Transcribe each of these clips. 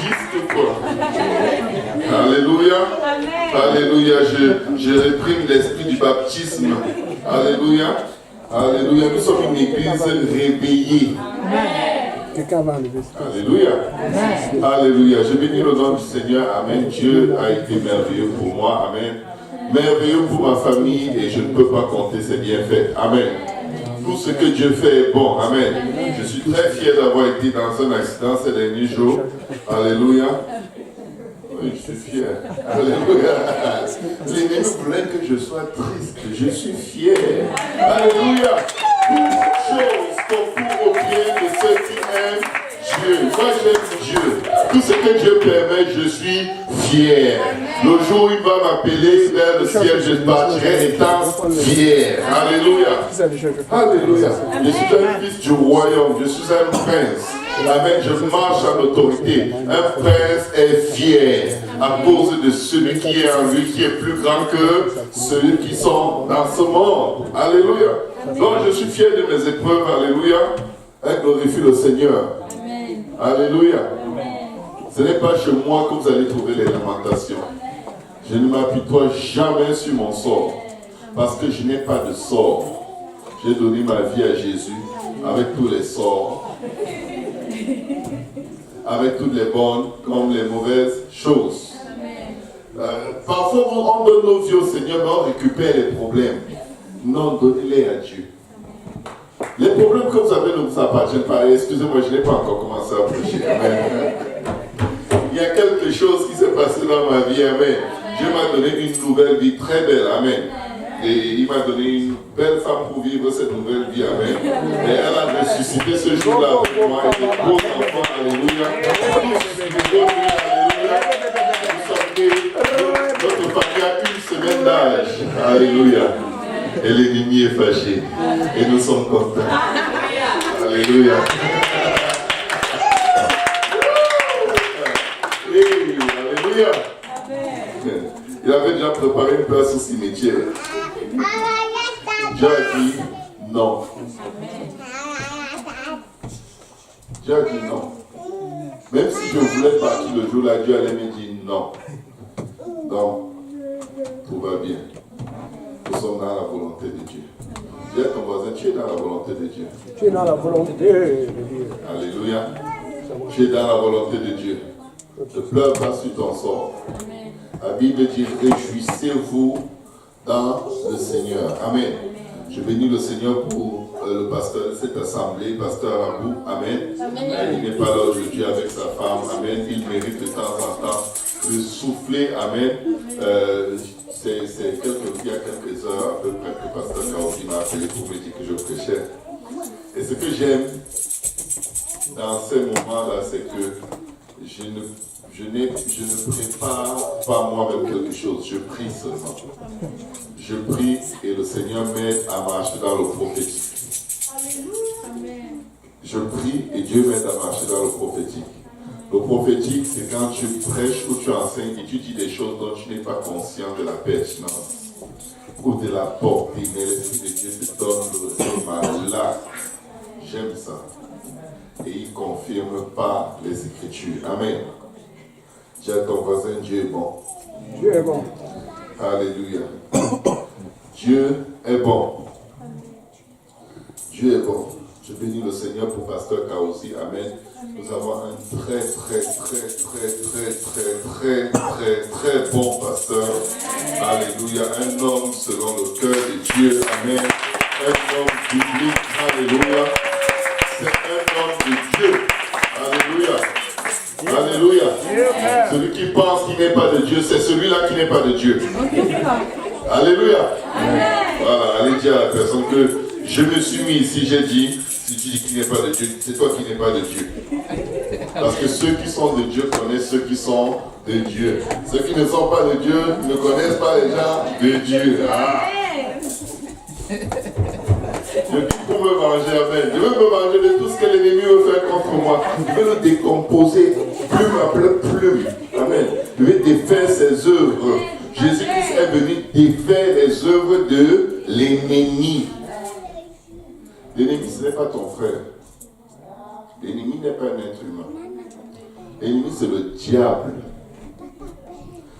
baptiste ou quoi? Alléluia. Alléluia. Je réprime l'esprit du baptisme. Alléluia. Alléluia. Nous sommes une église réveillée. Alléluia. Alléluia. Je bénis le nom du Seigneur. Amen. Dieu a été merveilleux pour moi. Amen. Merveilleux pour ma famille et je ne peux pas compter ses bienfaits. Amen. Tout ce que Dieu fait est bon. Amen. Je suis très fier d'avoir été dans un accident ces derniers jours. Alléluia. Oui, je suis fier. Alléluia. L'ennemi voulait que je sois triste. Je suis fier. Alléluia. Toutes choses concourent au bien de ceux qui aiment Dieu. Moi, j'aime Dieu. Tout ce que Dieu permet, je suis fier. Le jour où il va m'appeler vers le ciel, je partirai étant fier. Alléluia. Alléluia. Je suis un fils du royaume. Je suis un prince. Amen. Je marche en autorité. Un prince est fier à cause de celui qui est en lui, qui est plus grand que ceux qui sont dans ce monde. Alléluia. Donc je suis fier de mes épreuves. Alléluia. Et glorifie le Seigneur. Alléluia. Ce n'est pas chez moi que vous allez trouver les lamentations. Je ne m'apitoie jamais sur mon sort. Parce que je n'ai pas de sort. J'ai donné ma vie à Jésus avec tous les sorts. Avec toutes les bonnes comme les mauvaises choses. Parfois on donne nos vies au Seigneur, mais on récupère les problèmes. Non, donnez-les à Dieu. Les problèmes que vous avez ne vous appartiennent pas. Excusez-moi, je n'ai pas encore commencé à prêcher. Amen. Il y a quelque chose qui s'est passé dans ma vie. Amen. Dieu m'a donné une nouvelle vie très belle. Amen. Et il m'a donné une belle femme pour vivre cette nouvelle vie. Amen. Et elle a ressuscité ce jour-là avec moi. Et des beaux enfants. Alléluia. Notre famille a une semaine d'âge. Alléluia. Et l'ennemi est fâché. Et nous sommes contents. Alléluia. Hey, alléluia. Il avait déjà préparé une place au cimetière. Dieu a dit non. Dieu a dit non. Même si je voulais partir le jour-là, Dieu allait me dire non. Donc, tout va bien. Nous sommes dans la volonté de Dieu. Dis à ton voisin, tu es dans la volonté de Dieu. Tu es dans la volonté de Dieu. Alléluia. Tu es dans la volonté de Dieu. Ne pleure pas sur ton sort. La Bible dit, réjouissez-vous dans le Seigneur. Amen. Je bénis le Seigneur pour le pasteur de cette assemblée, pasteur Abou. Amen. Il n'est pas là aujourd'hui avec sa femme. Amen. Il mérite de temps en temps de souffler. Amen. C'est il y a quelques heures à peu près que pasteur Kaofi m'a appelé pour me dire que je prêchais. Et ce que j'aime dans ces moments-là, c'est que je ne prépare pas moi-même quelque chose, je prie seulement. Je prie et le Seigneur m'aide à marcher dans le prophétique. Je prie et Dieu m'aide à marcher dans le prophétique. Le prophétique, c'est quand tu prêches ou tu enseignes et tu dis des choses dont tu n'es pas conscient de la pertinence ou de la portée. Mais l'Esprit de Dieu te donne le chemin là. J'aime ça. Et il ne confirme pas les Écritures. Amen. Dis à ton voisin, Dieu est bon. Dieu est bon. Alléluia. Dieu est bon. Dieu est bon. Je bénis le Seigneur pour pasteur Kaosi. Amen. Nous avons un très bon pasteur. Alléluia. Un homme selon le cœur de Dieu. Amen. Un homme biblique. Alléluia. C'est un homme de Dieu. Alléluia. Alléluia. Celui qui pense qu'il n'est pas de Dieu, c'est celui-là qui n'est pas de Dieu. Alléluia. Voilà, allez dire à la personne que je me suis mis ici, j'ai dit, si tu dis qu'il n'est pas de Dieu, c'est toi qui n'es pas de Dieu. Parce que ceux qui sont de Dieu connaissent ceux qui sont de Dieu. Ceux qui ne sont pas de Dieu ne connaissent pas les gens de Dieu. Ah. Je vis pour me venger, amen. Je veux me venger de tout ce que l'ennemi veut faire contre moi. Je veux le décomposer, plume après plume. Amen. Je veux défaire ses œuvres. Jésus-Christ est venu défaire les œuvres de l'ennemi. L'ennemi, ce n'est pas ton frère. L'ennemi n'est pas un être humain. L'ennemi, c'est le diable.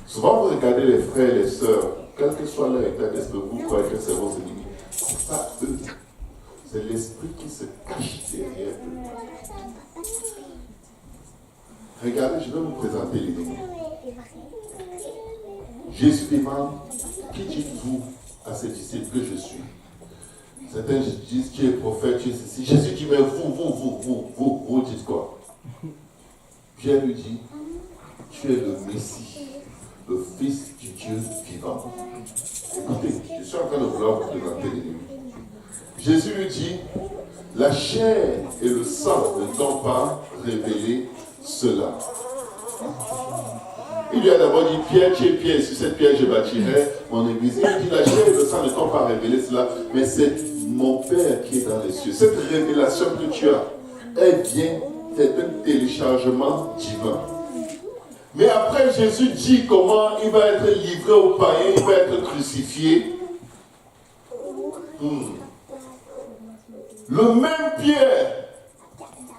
Souvent, vous regardez les frères et les sœurs, quel que soit leur état d'esprit, vous croyez que c'est vos ennemis. C'est pas eux. C'est l'esprit qui se cache derrière eux. Regardez, je vais vous présenter l'ennemi. Jésus demande, qui dites-vous à ses disciples que je suis? Certains disent, tu es prophète, tu es ceci. Jésus dit, mais vous dites quoi? Pierre lui dit, tu es le Messie, le Fils du Dieu vivant. Écoutez, je suis en train de vouloir vous présenter l'ennemi. Jésus lui dit, la chair et le sang ne t'ont pas révélé cela. Il lui a d'abord dit, Pierre, tu es Pierre, et sur cette pierre je bâtirai mon église. Il lui dit, la chair et le sang ne t'ont pas révélé cela, mais c'est mon Père qui est dans les cieux. Cette révélation que tu as, elle vient, c'est un téléchargement divin. Mais après, Jésus dit comment il va être livré aux païens, il va être crucifié. Le même Pierre,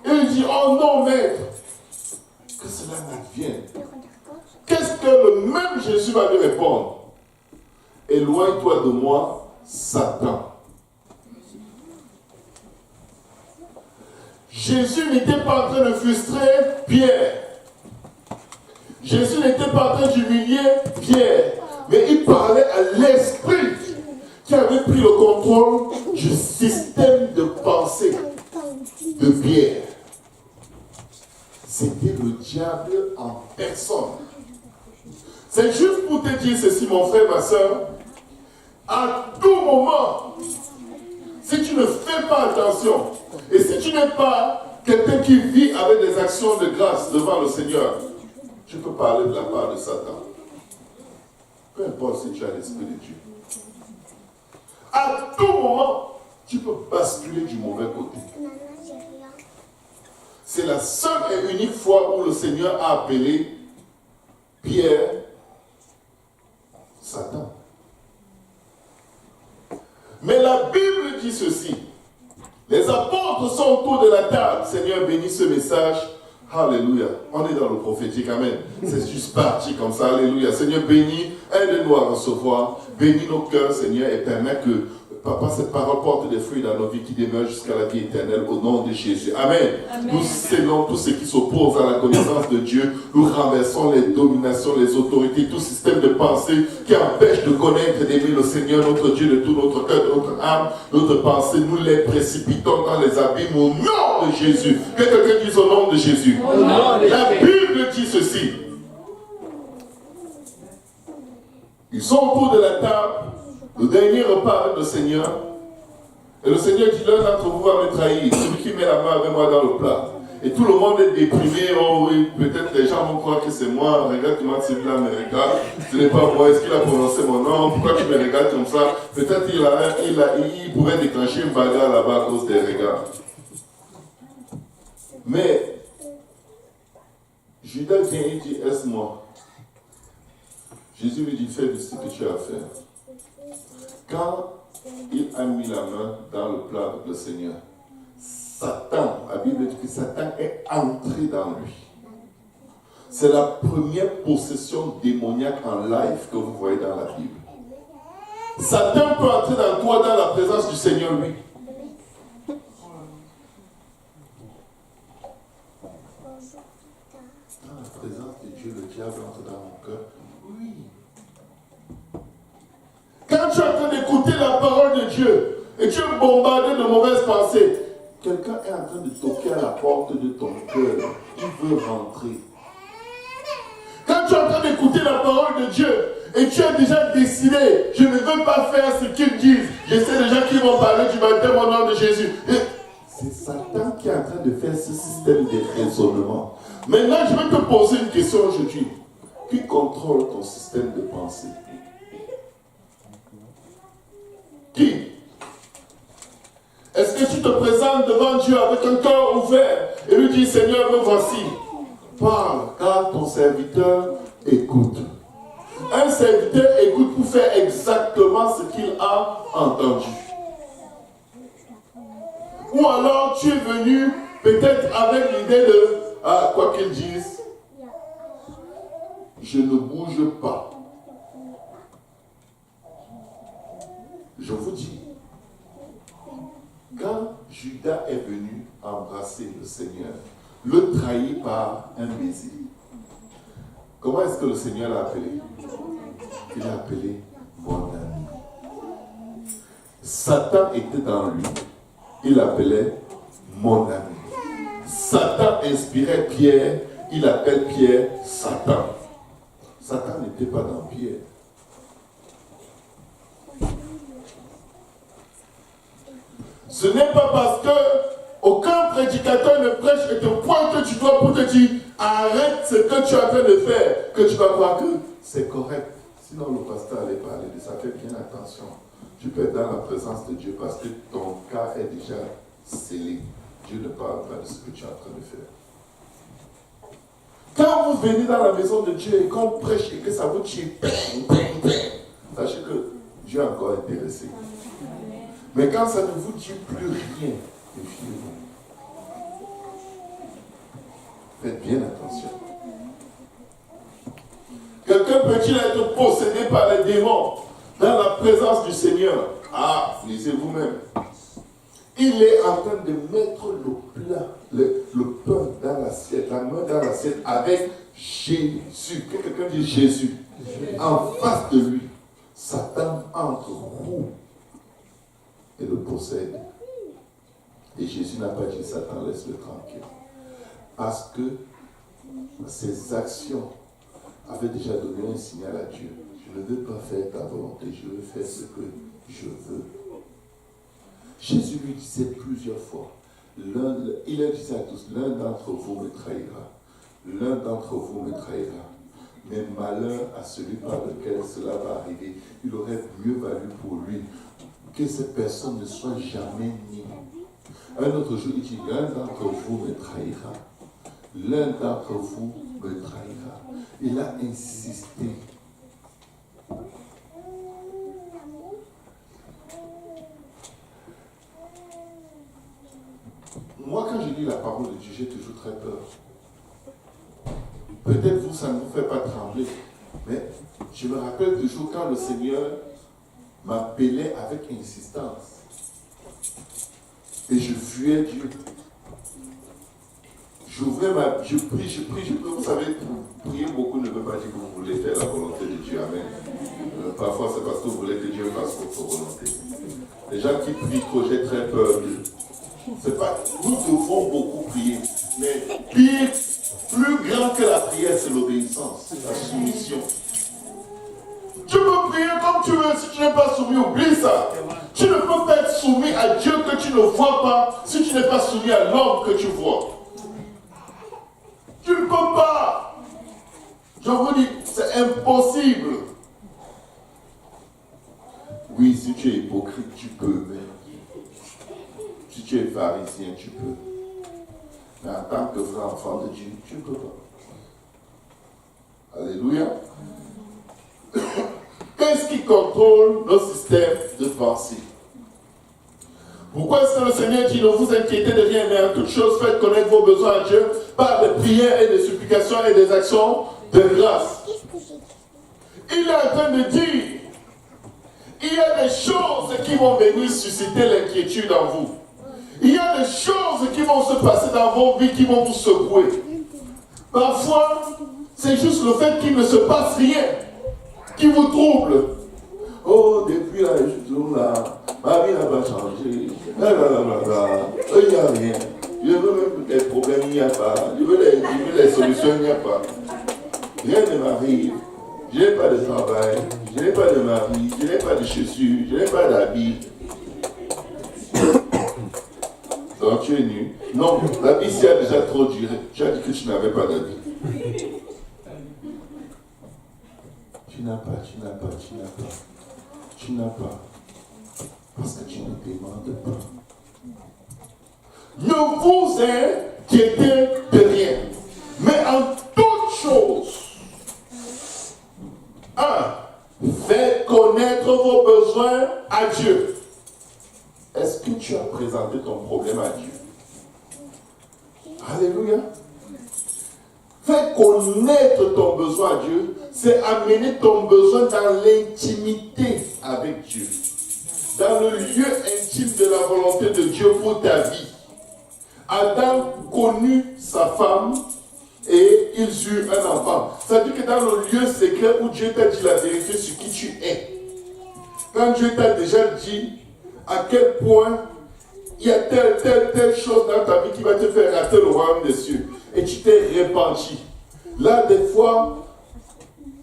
il dit, oh non, maître, que cela m'advienne. Qu'est-ce que le même Jésus va lui répondre? Éloigne-toi de moi, Satan. Jésus n'était pas en train de frustrer Pierre. Jésus n'était pas en train d'humilier Pierre. Mais il parlait à l'esprit qui avait pris le contrôle du système de pensée de Pierre. C'était le diable en personne. C'est juste pour te dire ceci, mon frère, ma soeur. À tout moment, si tu ne fais pas attention, et si tu n'es pas quelqu'un qui vit avec des actions de grâce devant le Seigneur, tu peux parler de la part de Satan. Peu importe si tu as l'Esprit de Dieu. À tout moment, tu peux basculer du mauvais côté. C'est la seule et unique fois où le Seigneur a appelé Pierre Satan. Mais la Bible dit ceci. Les apôtres sont autour de la table. Seigneur, bénis ce message. Alléluia. On est dans le prophétique. Amen. C'est juste parti comme ça. Alléluia. Seigneur, bénis. Aide-nous à recevoir. Bénis nos cœurs, Seigneur, et permets que, Papa, cette parole porte des fruits dans nos vies qui demeurent jusqu'à la vie éternelle au nom de Jésus. Amen. Amen. Nous scellons tous ceux qui s'opposent à la connaissance de Dieu. Nous renversons les dominations, les autorités, tout système de pensée qui empêche de connaître et d'aimer le Seigneur, notre Dieu, de tout notre cœur, de notre âme, notre pensée. Nous les précipitons dans les abîmes au nom de Jésus. Que quelqu'un dise au nom de Jésus. La Bible dit ceci. Ils sont autour de la table. Le dernier repas avec le Seigneur. Et le Seigneur dit, l'un d'entre vous va me trahir. Celui qui met la main avec moi dans le plat. Et tout le monde est déprimé. Oh oui, peut-être les gens vont croire que c'est moi. Regarde comment celui-là me regarde. Ce n'est pas moi. Est-ce qu'il a prononcé mon nom? Pourquoi tu me regardes comme ça? Peut-être il pourrait déclencher une bagarre là-bas à cause des regards. Mais Judas vient et dit, est-ce moi? Jésus lui dit, fais ce que tu as à faire. Quand il a mis la main dans le plat avec le Seigneur, Satan, la Bible dit que Satan est entré dans lui. C'est la première possession démoniaque en live que vous voyez dans la Bible. Satan peut entrer dans toi dans la présence du Seigneur, lui. Dans la présence de Dieu, le diable entre dans mon cœur. Oui. Quand tu es en train d'écouter la parole de Dieu et tu es bombardé de mauvaises pensées, quelqu'un est en train de toquer à la porte de ton cœur. Il veut rentrer. Quand tu es en train d'écouter la parole de Dieu et tu as déjà décidé, je ne veux pas faire ce qu'ils disent, je sais déjà qu'ils vont parler du baptême au nom de Jésus. C'est Satan qui est en train de faire ce système de raisonnement. Maintenant, je vais te poser une question aujourd'hui. Qui contrôle ton système de pensée? Qui? Est-ce que tu te présentes devant Dieu avec un cœur ouvert et lui dis, Seigneur, me voici. Parle, car ton serviteur écoute. Un serviteur écoute pour faire exactement ce qu'il a entendu. Ou alors tu es venu peut-être avec l'idée de, quoi qu'ils disent, je ne bouge pas. Je vous dis, quand Judas est venu embrasser le Seigneur, le trahi par un baiser, comment est-ce que le Seigneur l'a appelé? Il l'a appelé mon ami. Satan était dans lui. Il l'appelait mon ami. Satan inspirait Pierre. Il appelle Pierre Satan. Satan n'était pas dans Pierre. Ce n'est pas parce que aucun prédicateur ne prêche et te pointe du doigt pour te dire arrête ce que tu es en train de faire que tu vas croire que c'est correct. Sinon le pasteur allait parler de ça. Fais bien attention. Tu peux être dans la présence de Dieu parce que ton cas est déjà scellé. Dieu ne parle pas de ce que tu es en train de faire. Quand vous venez dans la maison de Dieu et qu'on prêche et que ça vous tue, sachez que Dieu est encore intéressé. Mais quand ça ne vous dit plus rien, méfiez-vous. Faites bien attention. Quelqu'un peut-il être possédé par les démons dans la présence du Seigneur? Ah, lisez vous-même. Il est en train de mettre le plat, le pain dans l'assiette, la main dans l'assiette avec Jésus. Quelqu'un dit Jésus. En face de lui, Satan entre roue et le possède. Et Jésus n'a pas dit Satan, laisse-le tranquille. Parce que ses actions avaient déjà donné un signal à Dieu. Je ne veux pas faire ta volonté, je veux faire ce que je veux. Jésus lui disait plusieurs fois, il leur disait à tous, l'un d'entre vous me trahira, l'un d'entre vous me trahira. Mais malheur à celui par lequel cela va arriver. Il aurait mieux valu pour lui que cette personne ne soit jamais née. Un autre jour, il dit, l'un d'entre vous me trahira. L'un d'entre vous me trahira. Il a insisté. Moi, quand je lis la parole de Dieu, j'ai toujours très peur. Peut-être vous, ça ne vous fait pas trembler. Mais je me rappelle toujours quand le Seigneur m'appelait avec insistance. Et je fuyais Dieu. Je prie. Vous savez, prier beaucoup ne veut pas dire que vous voulez faire la volonté de Dieu. Amen. Parfois, c'est parce que vous voulez que Dieu fasse votre volonté. Les gens qui prient trop, j'ai très peur d'eux. C'est pas, nous devons beaucoup prier. Mais pire, plus grand que la prière, c'est l'obéissance, la soumission. Tu peux prier comme tu veux, si tu n'es pas soumis, oublie ça. Tu ne peux pas être soumis à Dieu que tu ne vois pas, si tu n'es pas soumis à l'homme que tu vois. Tu ne peux pas. Je vous dis, c'est impossible. Oui, si tu es hypocrite, tu peux, mais si tu es pharisien, tu peux. Mais en tant que vrai enfant de Dieu, tu ne peux pas. Alléluia. Qu'est-ce qui contrôle nos systèmes de pensée? Pourquoi est-ce que le Seigneur dit ne vous inquiétez de rien, mais en toute chose faites connaître vos besoins à Dieu par des prières et des supplications et des actions de grâce? Il est en train de dire, il y a des choses qui vont venir susciter l'inquiétude en vous. Il y a des choses qui vont se passer dans vos vies qui vont vous secouer. Parfois, c'est juste le fait qu'il ne se passe rien qui vous trouble. Oh, depuis là, ma vie n'a pas changé. Il n'y a rien. Je veux même des problèmes, il n'y a pas. Je veux les solutions, il n'y a pas. Rien ne m'arrive. Je n'ai pas de travail. Je n'ai pas de mari. Je n'ai pas de chaussures. Je n'ai pas d'habits. Donc tu es nu. Non, l'habit s'y a déjà trop duré. Tu as dit que tu n'avais pas d'habit. Tu n'as pas. Parce que tu ne demandes pas. Ne vous inquiétez de rien. Mais en toute chose, faites connaître vos besoins à Dieu. Est-ce que tu as présenté ton problème à Dieu? Alléluia. Faire connaître ton besoin à Dieu, c'est amener ton besoin dans l'intimité avec Dieu. Dans le lieu intime de la volonté de Dieu pour ta vie. Adam connut sa femme et ils eurent un enfant. C'est-à-dire que dans le lieu secret où Dieu t'a dit la vérité sur qui tu es, quand Dieu t'a déjà dit à quel point il y a telle chose dans ta vie qui va te faire rater le royaume des cieux, et tu t'es repenti. Là, des fois,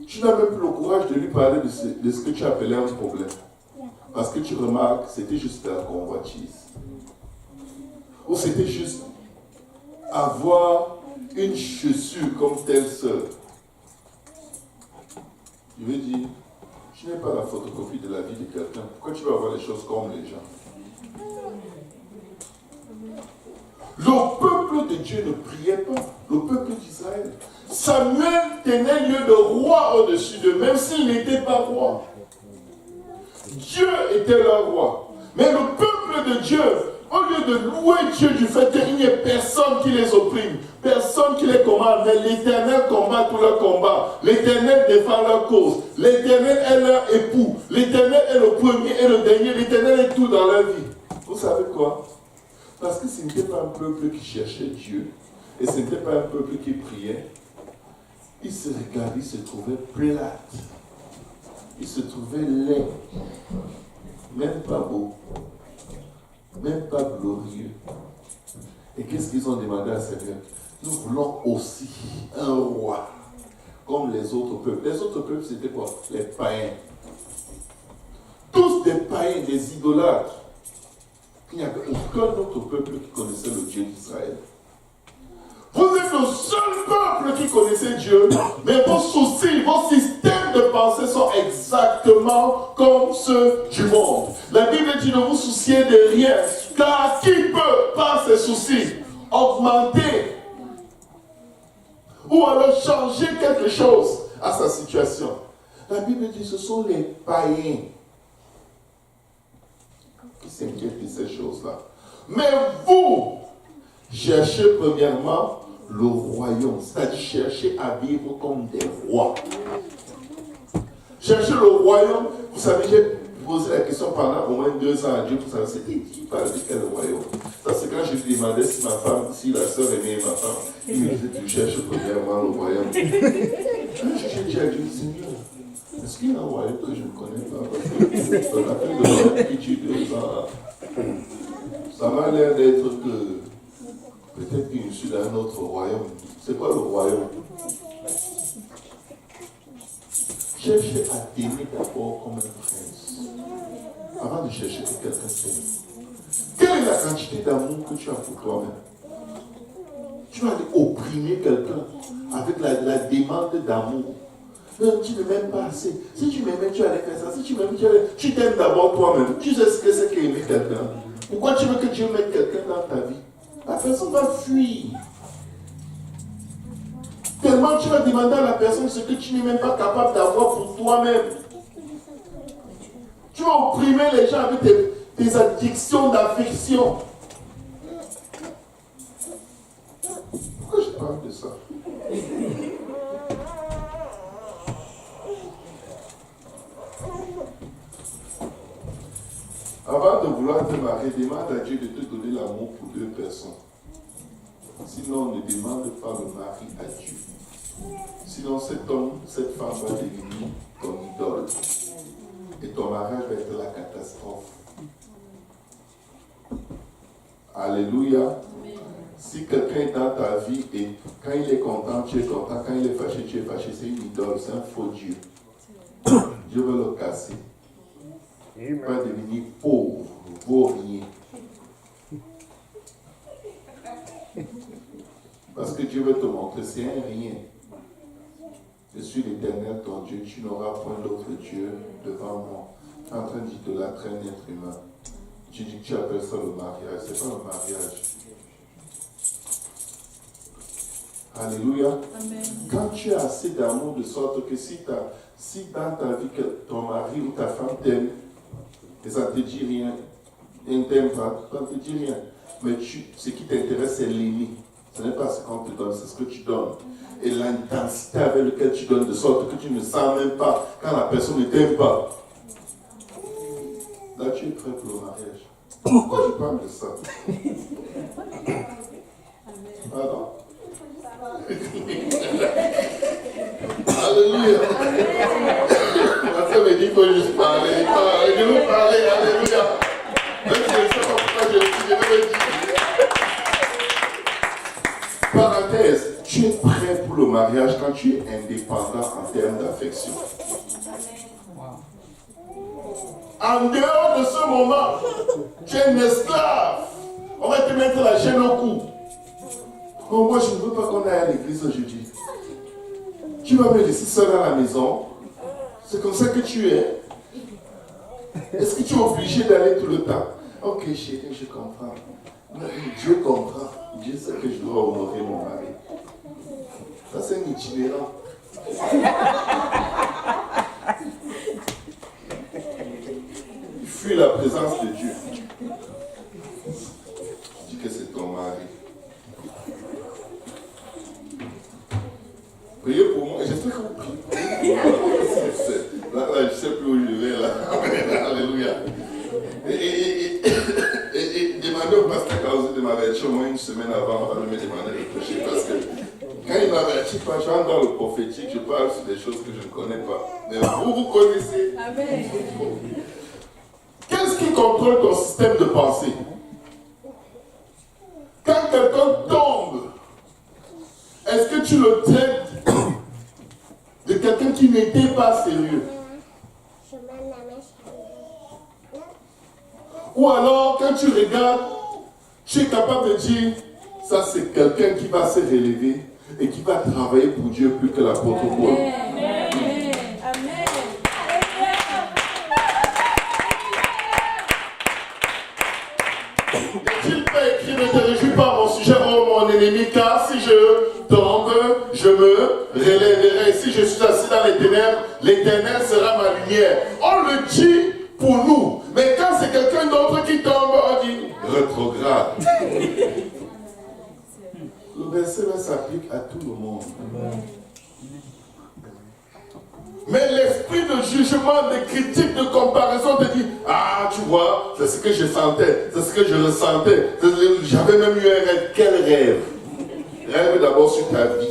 tu n'as même plus le courage de lui parler de ce que tu appelais un problème. Parce que tu remarques, c'était juste la convoitise. Ou c'était juste avoir une chaussure comme telle sœur. Je veux dire, tu n'es pas la photocopie de la vie de quelqu'un. Pourquoi tu vas avoir les choses comme les gens? Le peuple de Dieu ne priait pas. Le peuple d'Israël. Samuel tenait lieu de roi au-dessus d'eux, même s'il n'était pas roi. Dieu était leur roi. Mais le peuple de Dieu, au lieu de louer Dieu du fait qu'il n'y ait personne qui les opprime, personne qui les commande, mais l'Éternel combat tous leurs combats, l'Éternel défend leur cause, l'Éternel est leur époux, l'Éternel est le premier et le dernier, l'Éternel est tout dans leur vie. Vous savez quoi? Parce que ce n'était pas un peuple qui cherchait Dieu, et ce n'était pas un peuple qui priait. Il se regardait, il se trouvait plate, il se trouvait laid, même pas beau, même pas glorieux. Et qu'est-ce qu'ils ont demandé à Seigneur? Nous voulons aussi un roi, comme les autres peuples. Les autres peuples, c'était quoi? Les païens. Tous des païens, des idolâtres. Il n'y avait aucun autre peuple qui connaissait le Dieu d'Israël. Vous êtes le seul peuple qui connaissait Dieu, mais vos soucis, vos systèmes de pensée sont exactement comme ceux du monde. La Bible dit ne vous souciez de rien, car qui peut, par ses soucis, augmenter ou alors changer quelque chose à sa situation? La Bible dit ce sont les païens qui s'inquiètent de ces choses-là. Mais vous, cherchez premièrement le royaume, c'est-à-dire cherchez à vivre comme des rois. Cherchez le royaume. Vous savez, j'ai posé la question pendant au moins 2 ans à Dieu pour savoir c'était qui parle de quel royaume. Ça, c'est quand je lui demandais si ma femme, si la sœur aimait ma femme. Il me disait, tu cherches premièrement le royaume. J'ai dit à Dieu, Seigneur, est-ce qu'il y a un royaume que je ne connais pas? Parce que on a fait de royaume qui tue 2 ans. Ça m'a l'air d'être que peut-être que je suis dans un autre royaume. C'est quoi le royaume? Cherchez à t'aimer d'abord comme un prince. Avant de chercher que quelqu'un t'aime. Quelle est la quantité d'amour que tu as pour toi-même? Tu vas aller opprimer quelqu'un avec la demande d'amour. Non, tu ne m'aimes pas assez. Si tu m'aimais, tu allais faire ça. Si tu m'aimes, tu t'aimes d'abord toi-même. Tu sais ce que c'est qu'aimer quelqu'un. Pourquoi tu veux que Dieu mette quelqu'un dans ta vie? La personne va fuir. Tellement tu vas demander à la personne ce que tu n'es même pas capable d'avoir pour toi-même. Tu vas opprimer les gens avec tes addictions d'affection. Pourquoi je parle de ça? Avant de vouloir te marier, demande à Dieu de te donner l'amour pour 2 personnes. Sinon, ne demande pas le mari à Dieu. Sinon, cet homme, cette femme va devenir ton idole. Et ton mariage va être la catastrophe. Alléluia. Amen. Si quelqu'un est dans ta vie et quand il est content, tu es content. Quand il est fâché, tu es fâché. C'est une idole, c'est un faux Dieu. Dieu veut le casser. Il va devenir pauvre, vaurien. Parce que Dieu veut te montrer, c'est un rien. Je suis l'Éternel, ton Dieu, tu n'auras point d'autre Dieu devant moi. Tu es en train d'idolâtrer un être humain. Tu dis que tu appelles ça le mariage. C'est pas le mariage. Alléluia. Amen. Quand tu as assez d'amour de sorte que si dans ta vie que ton mari ou ta femme t'aime, et ça ne te dit rien, et ne t'aime pas, ça ne te dit rien. Mais ce qui t'intéresse, c'est l'aimer. Ce n'est pas ce qu'on te donne, c'est ce que tu donnes. Et l'intensité avec laquelle tu donnes, de sorte que tu ne sens même pas quand la personne ne t'aime pas. Là, tu es prêt pour le mariage. Pourquoi je parle de ça? Pardon? Alléluia. Ma soeur me dit qu'il faut juste parler. Je veux parler, alléluia. Même si je ne sais pas pourquoi je le dis, je vais le dire. Parenthèse, tu es prêt pour le mariage quand tu es indépendant en termes d'affection. En dehors de ce moment, tu es un esclave. On va te mettre la chaîne au cou. Oh, moi, je ne veux pas qu'on aille à l'église aujourd'hui. Tu vas me laisser seul à la maison. C'est comme ça que tu es. Est-ce que tu es obligé d'aller tout le temps? Ok, chérie, je comprends. Dieu comprend. Dieu sait que je dois honorer mon mari. Ça, c'est un itinérant. Il fuit la présence de Dieu. Dis que c'est ton mari. Priez pour moi. J'espère que vous priez. Là, je ne sais plus où je vais. Là. Alléluia. Et demandez au pasteur Kaouzi de m'avertir au moins une semaine avant de me demander de prêcher. Parce que quand il m'avertit pas, je rentre dans le prophétique, je parle sur des choses que je ne connais pas. Mais vous connaissez. Amen. Qu'est-ce qui contrôle ton système de pensée? Quand quelqu'un tombe, est-ce que tu le traites de quelqu'un qui n'était pas sérieux? Ou alors, quand tu regardes, tu es capable de dire, ça c'est quelqu'un qui va se relever et qui va travailler pour Dieu plus que l'apôtre Paul. Amen. Amen. N'est-il pas écrit, ne te réjouis pas mon sujet, oh mon ennemi, car si je tombe, je me relèverai. Si je suis assis dans les ténèbres, l'Éternel sera ma lumière. On le dit pour nous. Mais quand c'est quelqu'un d'autre qui tombe, on dit rétrograde. Le verset là s'applique à tout le monde. Mais l'esprit de jugement, de critique, de comparaison te dit, ah tu vois, c'est ce que je sentais, c'est ce que je ressentais. J'avais même eu un rêve. Quel rêve? Rêve d'abord sur ta vie.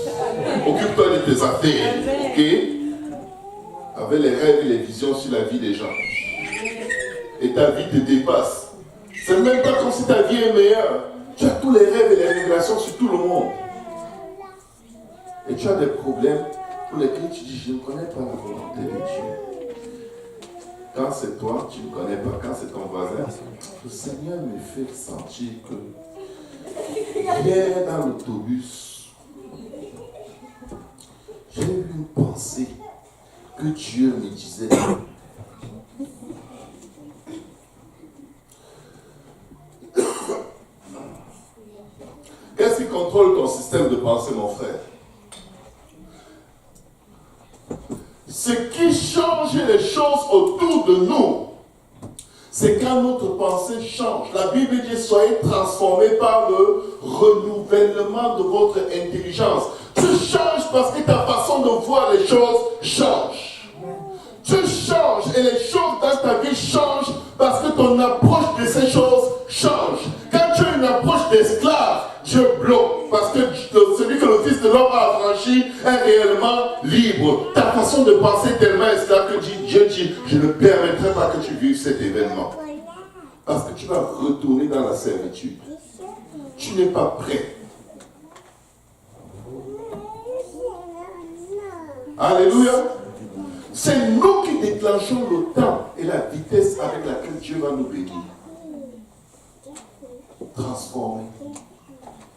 Occupe-toi de tes affaires. Ok? Avec les rêves et les visions sur la vie des gens. Et ta vie te dépasse. C'est même pas comme si ta vie est meilleure. Tu as tous les rêves et les révélations sur tout le monde. Et tu as des problèmes pour lesquels tu dis, je ne connais pas la volonté de Dieu. Quand c'est toi, tu ne connais pas. Quand c'est ton voisin, le Seigneur me fait sentir que hier dans l'autobus, j'ai eu une pensée que Dieu me disait. Qu'est-ce qui contrôle ton système de pensée, mon frère? Ce qui change les choses autour de nous, c'est quand notre pensée change. La Bible dit, soyez transformés par le renouvellement de votre intelligence. Tu changes parce que ta façon de voir les choses change. Tu changes et les choses dans ta vie changent parce que ton approche de ces choses change. Quand tu as une approche d'esclave, Dieu bloque parce que celui que le Fils de l'homme a affranchi est réellement libre. Ta façon de penser est tellement esclave que Dieu dit, je ne permettrai pas que tu vives cet événement. Parce que tu vas retourner dans la servitude. Tu n'es pas prêt. Alléluia. C'est nous qui déclenchons le temps et la vitesse avec laquelle Dieu va nous bénir. Transformer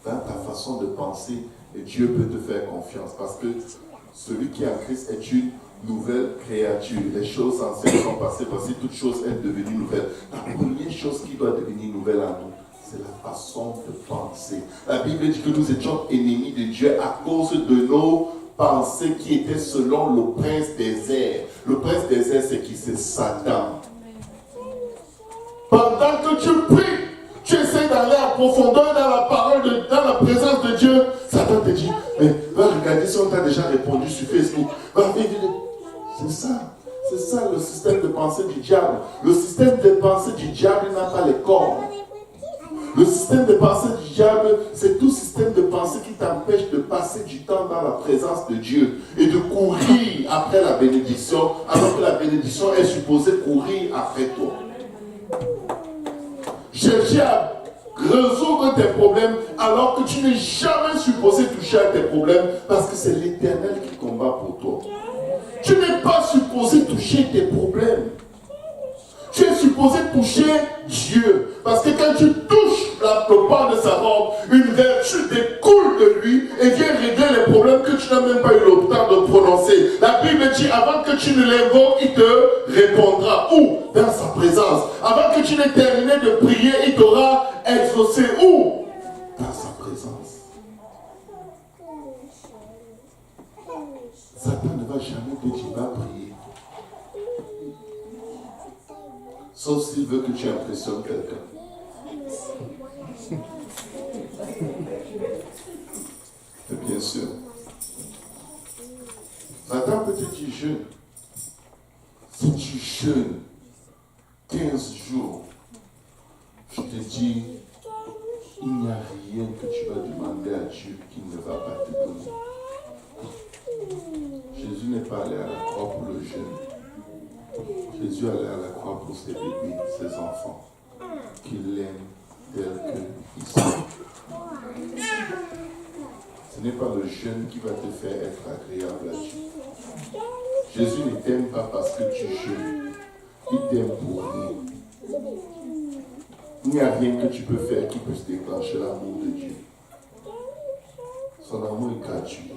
dans ta façon de penser et Dieu peut te faire confiance parce que celui qui est en Christ est une nouvelle créature. Les choses anciennes sont passées, voici toute chose est devenue nouvelle. La première chose qui doit devenir nouvelle en nous, c'est la façon de penser. La Bible dit que nous étions ennemis de Dieu à cause de nos pensées qui étaient selon le prince des airs. Le prince des airs, c'est qui? C'est Satan. Pendant que tu pries, tu tu essaies d'aller en profondeur dans la parole, dans la présence de Dieu, Satan te dit, mais va regarder si on t'a déjà répondu sur Facebook. C'est ça le système de pensée du diable. Le système de pensée du diable n'a pas les corps. Le système de pensée du diable, c'est tout système de pensée qui t'empêche de passer du temps dans la présence de Dieu et de courir après la bénédiction, alors que la bénédiction est supposée courir après toi. Chercher à résoudre tes problèmes alors que tu n'es jamais supposé toucher à tes problèmes parce que c'est l'Éternel qui combat pour toi. Tu n'es pas supposé toucher tes problèmes. Tu es supposé toucher Dieu. Parce que quand tu touches le pan de sa robe, une vertu découle de lui et vient régler les problèmes que tu n'as même pas eu le temps de prononcer. La Bible dit, avant que tu ne l'invoques, il te répondra. Où? Dans sa présence. Avant que tu n'aies terminé de prier, il t'aura exaucé. Où? Dans sa présence. Satan ne va jamais te dire, va prier. Sauf s'il veut que tu impressionnes quelqu'un. Et bien sûr. Satan peut te dire jeûne. Si tu jeûnes 15 jours, je te dis, il n'y a rien que tu vas demander à Dieu qu'il ne va pas te donner. Jésus n'est pas allé à la croix pour le jeûne. Jésus allait à la croix pour ses bébés, ses enfants, qu'il aime tel qu'ils sont. Ce n'est pas le jeûne qui va te faire être agréable à Dieu. Jésus ne t'aime pas parce que tu jeûnes. Il t'aime pour rien. Il n'y a rien que tu peux faire qui puisse déclencher l'amour de Dieu. Son amour est gratuit.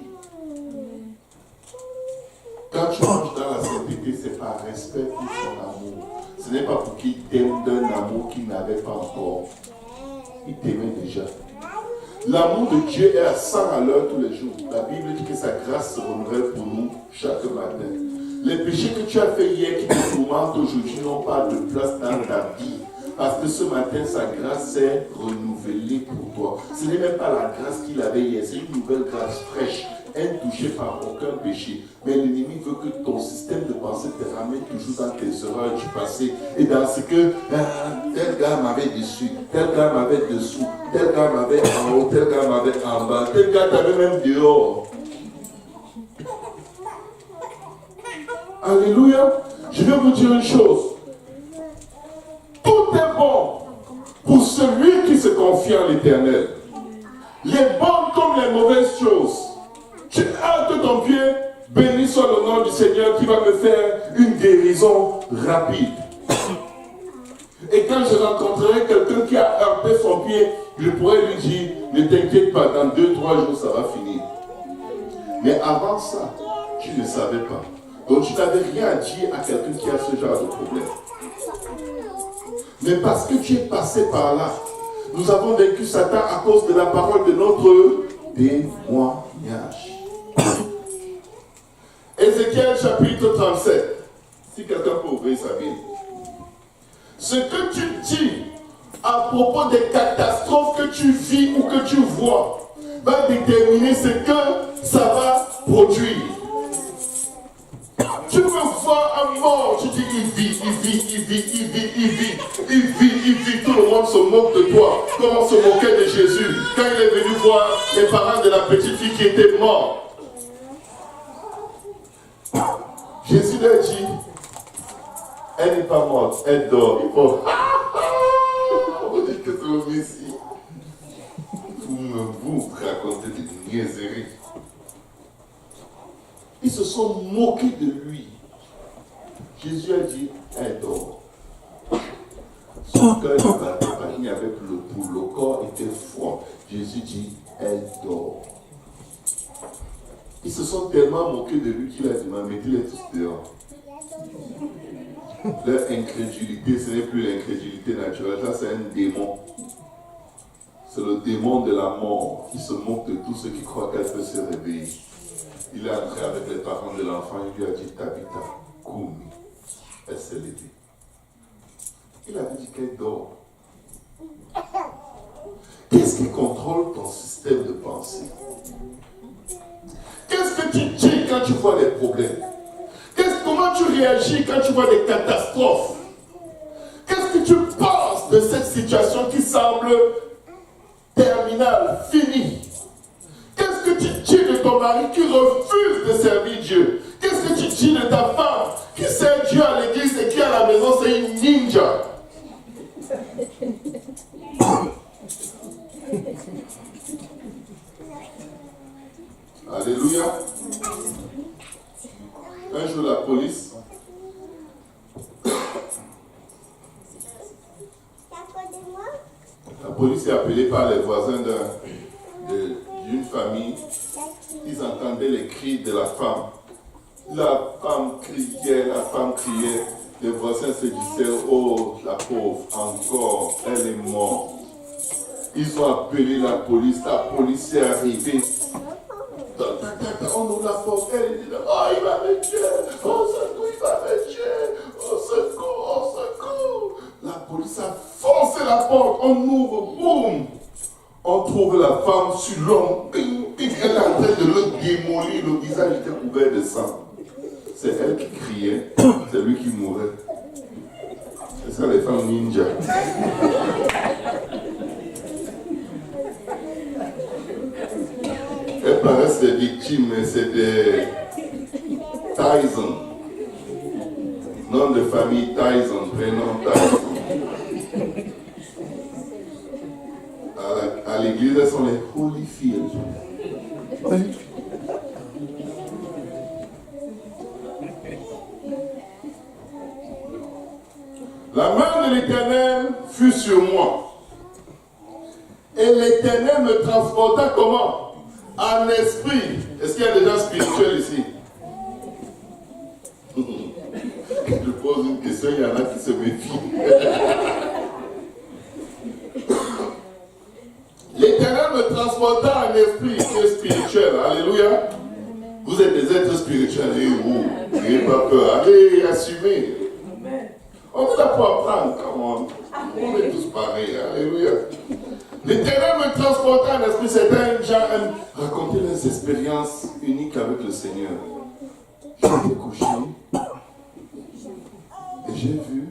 Quand tu marches dans la sainteté, c'est par respect pour son amour. Ce n'est pas pour qu'il t'aime d'un amour qu'il n'avait pas encore. Il t'aimait déjà. L'amour de Dieu est à 100 à l'heure tous les jours. La Bible dit que sa grâce se renouvelle pour nous chaque matin. Les péchés que tu as fait hier qui te tourmentent aujourd'hui n'ont pas de place dans ta vie. Parce que ce matin, sa grâce s'est renouvelée pour toi. Ce n'est même pas la grâce qu'il avait hier, c'est une nouvelle grâce fraîche, intouchée par aucun péché. Mais l'ennemi veut que ton système de pensée te ramène toujours dans tes erreurs du passé et dans ce que tel gars m'avait déçu, tel gars m'avait dessous, tel gars m'avait en haut, tel gars m'avait en bas, tel gars t'avait même dehors. Alléluia. Je vais vous dire une chose. Tout est bon pour celui qui se confie en l'Éternel. Les bonnes comme les mauvaises choses. Tu hâtes ton pied, béni soit le nom du Seigneur qui va me faire une guérison rapide. Et quand je rencontrerai quelqu'un qui a heurté son pied, je pourrais lui dire, ne t'inquiète pas, dans 2-3 jours ça va finir. Mais avant ça, tu ne savais pas. Donc tu n'avais rien à dire à quelqu'un qui a ce genre de problème. Mais parce que tu es passé par là, nous avons vaincu Satan à cause de la parole de notre témoignage. Ézéchiel chapitre 37. Si quelqu'un peut ouvrir sa Bible. Ce que tu dis à propos des catastrophes que tu vis ou que tu vois va déterminer ce que ça va produire. Tu me vois un mort, tu dis il vit. Tout le monde se moque de toi. Comme on se moquait de Jésus quand il est venu voir les parents de la petite fille qui était morte. Jésus leur dit, elle n'est pas morte, elle dort. Il faut. On dit que c'est le Messie. Vous racontez des niaiseries. Ils se sont moqués de lui. Jésus a dit, elle dort. Son cœur ne battait pas, il n'y avait plus le pouls, le corps était froid. Jésus dit, elle dort. Ils se sont tellement moqués de lui qu'il a dit, mettez-les tous dehors. Leur incrédulité, ce n'est plus l'incrédulité naturelle, ça c'est un démon. C'est le démon de la mort qui se moque de tous ceux qui croient qu'elle peut se réveiller. Il est entré avec les parents de l'enfant, il lui a dit, Tabitha, Koumi. Elle s'est levée. Il avait dit qu'elle dort. Qu'est-ce qui contrôle ton système de pensée? Qu'est-ce que tu dis quand tu vois des problèmes? Comment tu réagis quand tu vois des catastrophes? Qu'est-ce que tu penses de cette situation qui semble terminale, finie? Qu'est-ce que tu dis de ton mari qui refuse de servir Dieu? Qu'est-ce que tu dis de ta femme qui sert Dieu à l'église et qui à la maison c'est une ninja? Alléluia. Un jour, la police est appelée par les voisins d'une famille. Ils entendaient les cris de la femme. La femme criait. Les voisins se disaient, oh, la pauvre, encore, elle est morte. Ils ont appelé la police est arrivée. On ouvre la porte, elle dit, oh, il va me tuer, oh, secours, il va me tuer, oh, secours. La police a forcé la porte, on ouvre, boum. On trouve la femme sur l'homme, elle est en train de le démolir, le visage était couvert de sang. C'est elle qui criait, c'est lui qui mourait. C'est ça les femmes ninja. Elles paraissent des victimes, mais c'est des Tyson. Nom de famille Tyson, prénom Tyson. À l'église, elles sont les Holyfield. La main de l'Éternel fut sur moi. Et l'Éternel me transporta comment? En esprit. Est-ce qu'il y a des gens spirituels ici? Je pose une question, il y en a qui se méfient. L'Éternel me transporta en esprit qui est spirituel. Alléluia. Vous êtes des êtres spirituels et vous n'ayez pas peur. Allez, assumez. On est là pour apprendre. On est tous pareils. Alléluia. L'Éternel me transporta en esprit. Certains gens aiment raconter leurs expériences uniques avec le Seigneur. J'étais couché et j'ai vu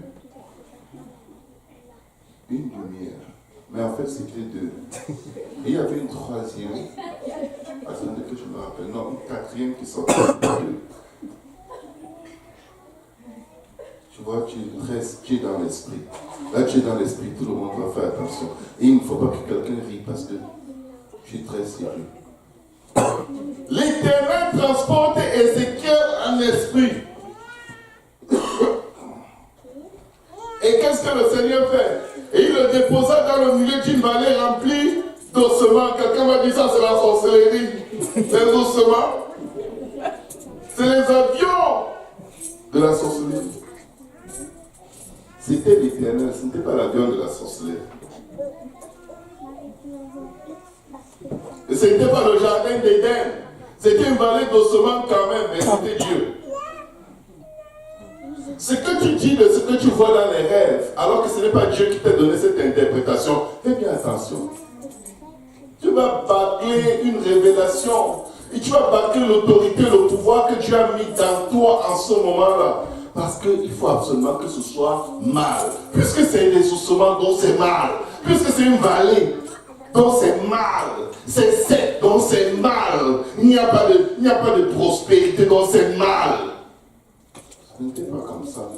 une lumière. Mais en fait, c'était deux. Et il y avait une troisième. Attendez que je me rappelle. Non, une quatrième qui sortait de deux. Tu vois, tu es dans l'esprit. Là, tu es dans l'esprit, tout le monde doit faire attention. Et il ne faut pas que quelqu'un rie parce que je suis très sérieux. L'Éternel transporte Ézéchiel en esprit. Et qu'est-ce que le Seigneur fait? Et il le déposa dans le milieu d'une vallée remplie d'ossements. Quelqu'un m'a dit ça, c'est la sorcellerie. Les ossements. C'est les avions de la sorcellerie. C'était l'Éternel, ce n'était pas l'avion de la sorcellerie. Et ce n'était pas le jardin d'Éden. C'était une vallée d'ossements quand même, mais c'était Dieu. Ce que tu dis de ce que tu vois dans les rêves, alors que ce n'est pas Dieu qui t'a donné cette interprétation, fais bien attention. Tu vas bâcler une révélation et tu vas bâcler l'autorité, le pouvoir que Dieu a mis dans toi en ce moment-là. Parce qu'il faut absolument que ce soit mal. Puisque c'est des ossements dont c'est mal. Puisque c'est une vallée dont c'est mal. C'est sec dont c'est mal. Il n'y a pas de prospérité dont c'est mal. Ce n'était pas comme ça.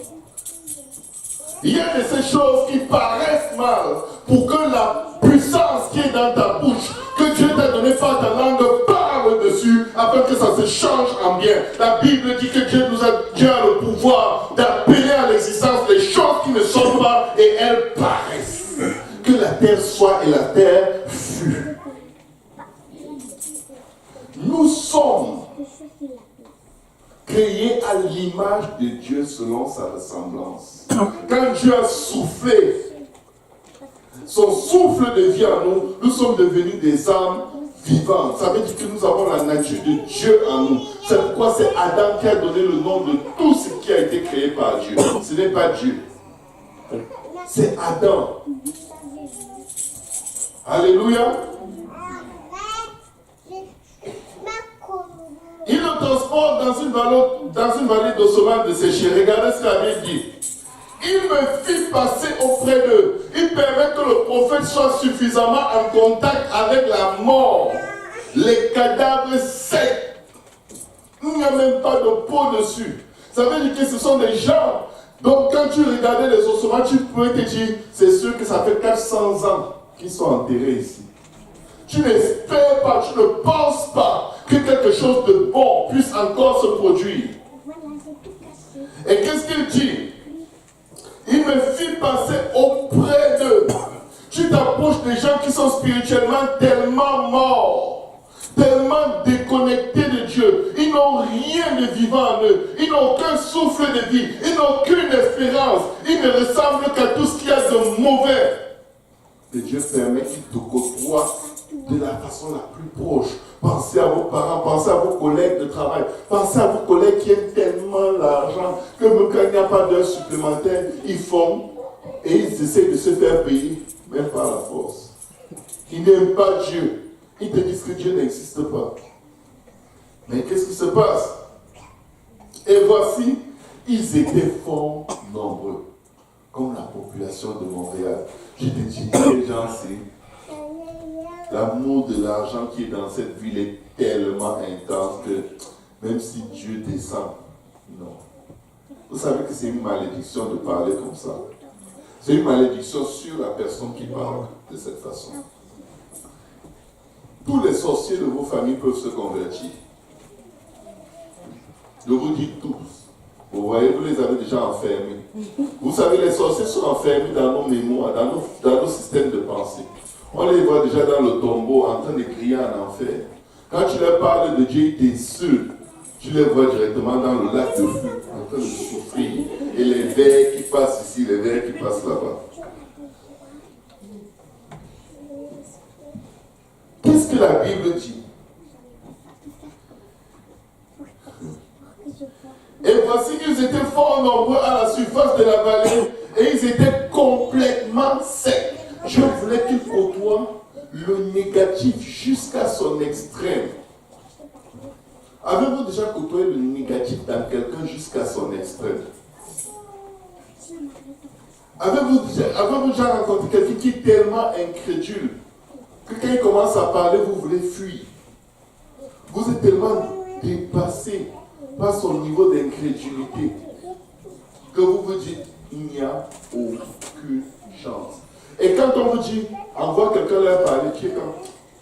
Il y a de ces choses qui paraissent mal pour que la puissance qui est dans ta bouche, que Dieu t'a donné par ta langue, parle dessus afin que ça se change en bien. La Bible dit que Dieu a le pouvoir d'appeler à l'existence les choses qui ne sont pas et elles paraissent. Que la terre soit et la terre fut. Nous sommes créés à l'image de Dieu selon sa ressemblance. Quand Dieu a soufflé son souffle de vie en nous, nous sommes devenus des âmes vivantes. Ça veut dire que nous avons la nature de Dieu en nous. C'est pourquoi c'est Adam qui a donné le nom de tout ce qui a été créé par Dieu. Ce n'est pas Dieu. C'est Adam. Alléluia. Il le transporte dans une vallée d'ossements desséchés. Regardez ce que la Bible dit. Il me fit passer auprès d'eux. Il permet que le prophète soit suffisamment en contact avec la mort. Les cadavres secs. Il n'y a même pas de peau dessus. Ça veut dire que ce sont des gens. Donc quand tu regardais les ossements, tu pouvais te dire, c'est sûr que ça fait 400 ans qu'ils sont enterrés ici. Tu n'espères pas, tu ne penses pas que quelque chose de bon puisse encore se produire. Et qu'est-ce qu'il dit? Il me fit passer auprès d'eux. Tu t'approches des gens qui sont spirituellement tellement morts, tellement déconnectés de Dieu. Ils n'ont rien de vivant en eux. Ils n'ont aucun souffle de vie. Ils n'ont aucune espérance. Ils ne ressemblent qu'à tout ce qu'il y a de mauvais. Et Dieu permet qu'ils te côtoient de la façon la plus proche. Pensez à vos parents, pensez à vos collègues de travail, pensez à vos collègues qui aiment tellement l'argent que même quand il n'y a pas d'heure supplémentaire, ils font et ils essaient de se faire payer, même par la force. Ils n'aiment pas Dieu. Ils te disent que Dieu n'existe pas. Mais qu'est-ce qui se passe? Et voici, ils étaient fort nombreux, comme la population de Montréal. Je te dis, les gens, c'est l'amour de l'argent qui est dans cette ville est tellement intense que même si Dieu descend, non. Vous savez que c'est une malédiction de parler comme ça. C'est une malédiction sur la personne qui parle de cette façon. Tous les sorciers de vos familles peuvent se convertir. Je vous dis tous. Vous voyez, vous les avez déjà enfermés. Vous savez, les sorciers sont enfermés dans nos mémoires, dans nos systèmes de pensée. On les voit déjà dans le tombeau en train de crier en enfer. Quand tu leur parles de Dieu, ils t'insultent. Tu les vois directement dans le lac de feu, en train de souffrir. Et les vers qui passent ici, les vers qui passent là-bas. Qu'est-ce que la Bible dit? Et voici qu'ils étaient fort nombreux à la surface de la vallée et ils étaient complètement secs. Je voulais qu'ils côtoient le négatif jusqu'à son extrême. Avez-vous déjà côtoyé le négatif dans quelqu'un jusqu'à son extrême? Avez-vous déjà rencontré quelqu'un qui est tellement incrédule que quand il commence à parler, vous voulez fuir? Vous êtes tellement dépassé par son niveau d'incrédulité que vous vous dites, il n'y a aucune chance. Et quand on vous dit, envoie quelqu'un leur parler, tu es comme,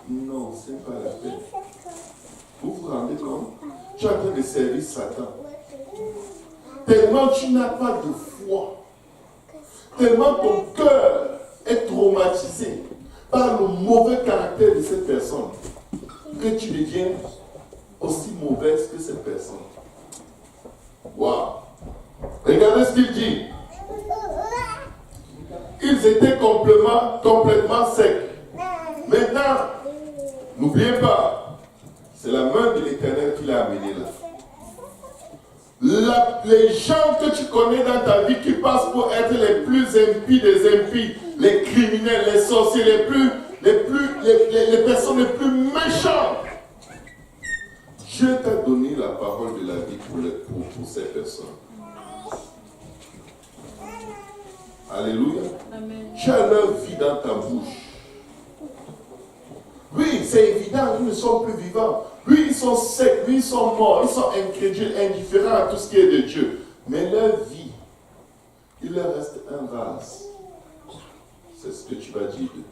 non, c'est pas la peine. Vous vous rendez compte? Tu es en train de servir Satan. Tellement tu n'as pas de foi. Tellement ton cœur est traumatisé par le mauvais caractère de cette personne que tu deviens aussi mauvaise que cette personne. Waouh! Regardez ce qu'il dit. Ils étaient complètement secs. Maintenant, n'oubliez pas, c'est la main de l'Éternel qui l'a amené là. Les gens que tu connais dans ta vie qui passent pour être les plus impies des impies, les criminels, les sorciers, les personnes les plus méchantes. Dieu t'a donné la parole de la vie pour ces personnes. Alléluia. Amen. Tu as leur vie dans ta bouche. Oui, c'est évident, ils ne sont plus vivants. Oui, ils sont secs, oui, ils sont morts, ils sont incrédules, indifférents à tout ce qui est de Dieu. Mais leur vie, il leur reste un vase. C'est ce que tu vas dire d'eux.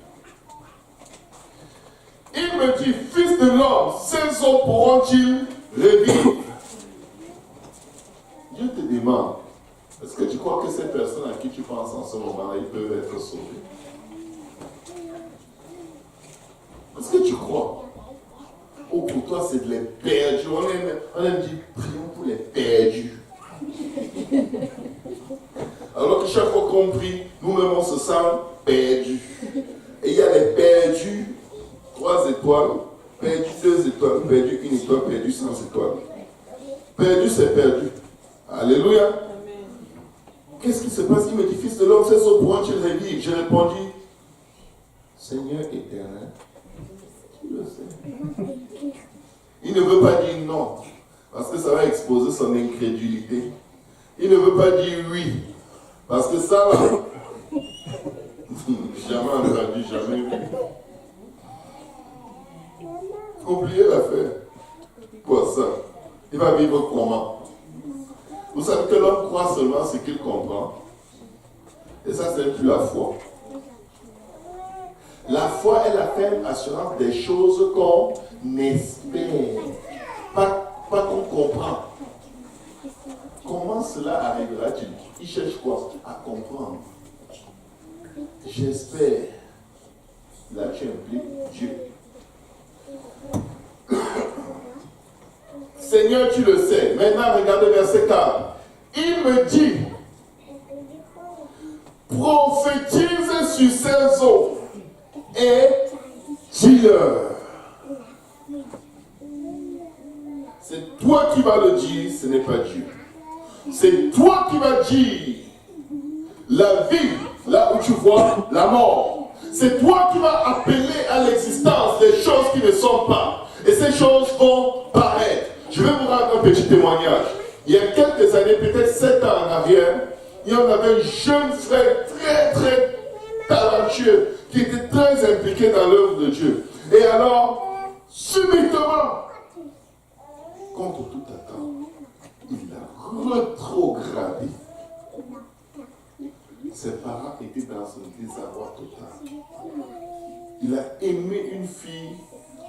Il me dit, fils de l'homme, ces eaux pourront-ils revivre? Dieu te demande, est-ce que tu crois que ces personnes à qui tu penses en ce moment-là, ils peuvent être sauvés? Est-ce que tu crois? Oh, pour toi, c'est de les perdus. On aime dire, prions pour les perdus. Alors que chaque fois qu'on prie, nous-mêmes, on se sent perdus. Et il y a les perdus, 3 étoiles, perdu 2 étoiles, perdu 1 étoile, perdu 100 étoiles. Perdu, c'est perdu. Alléluia. Amen. Qu'est-ce qui se passe? Il me dit, fils de l'homme, ces eaux pourront-ils revivre? J'ai répondu, Seigneur éternel, tu le sais. Il ne veut pas dire non, parce que ça va exposer son incrédulité. Il ne veut pas dire oui, parce que ça va. Jamais entendu, jamais vu. Oubliez l'affaire. Pour ça, il va vivre comment? Vous savez que l'homme croit seulement ce qu'il comprend. Et ça, c'est plus la foi. La foi est la ferme assurance des choses qu'on espère, pas qu'on comprend. Comment cela arrivera-t-il? Il cherche quoi? À comprendre. J'espère. Là, tu impliques Dieu. Seigneur, tu le sais. Maintenant, regardez verset 4. Il me dit, prophétise sur ces eaux et dis-leur. C'est toi qui vas le dire, ce n'est pas Dieu. C'est toi qui vas dire la vie, là où tu vois la mort. C'est toi qui vas appeler à l'existence des choses qui ne sont pas. Et ces choses vont paraître. Je vais vous rendre un petit témoignage. Il y a quelques années, peut-être 7 ans en arrière, il y en avait un jeune frère très talentueux qui était très impliqué dans l'œuvre de Dieu. Et alors, subitement, contre toute attente, il a rétrogradé. Ses parents étaient dans un désarroi total. Il a aimé une fille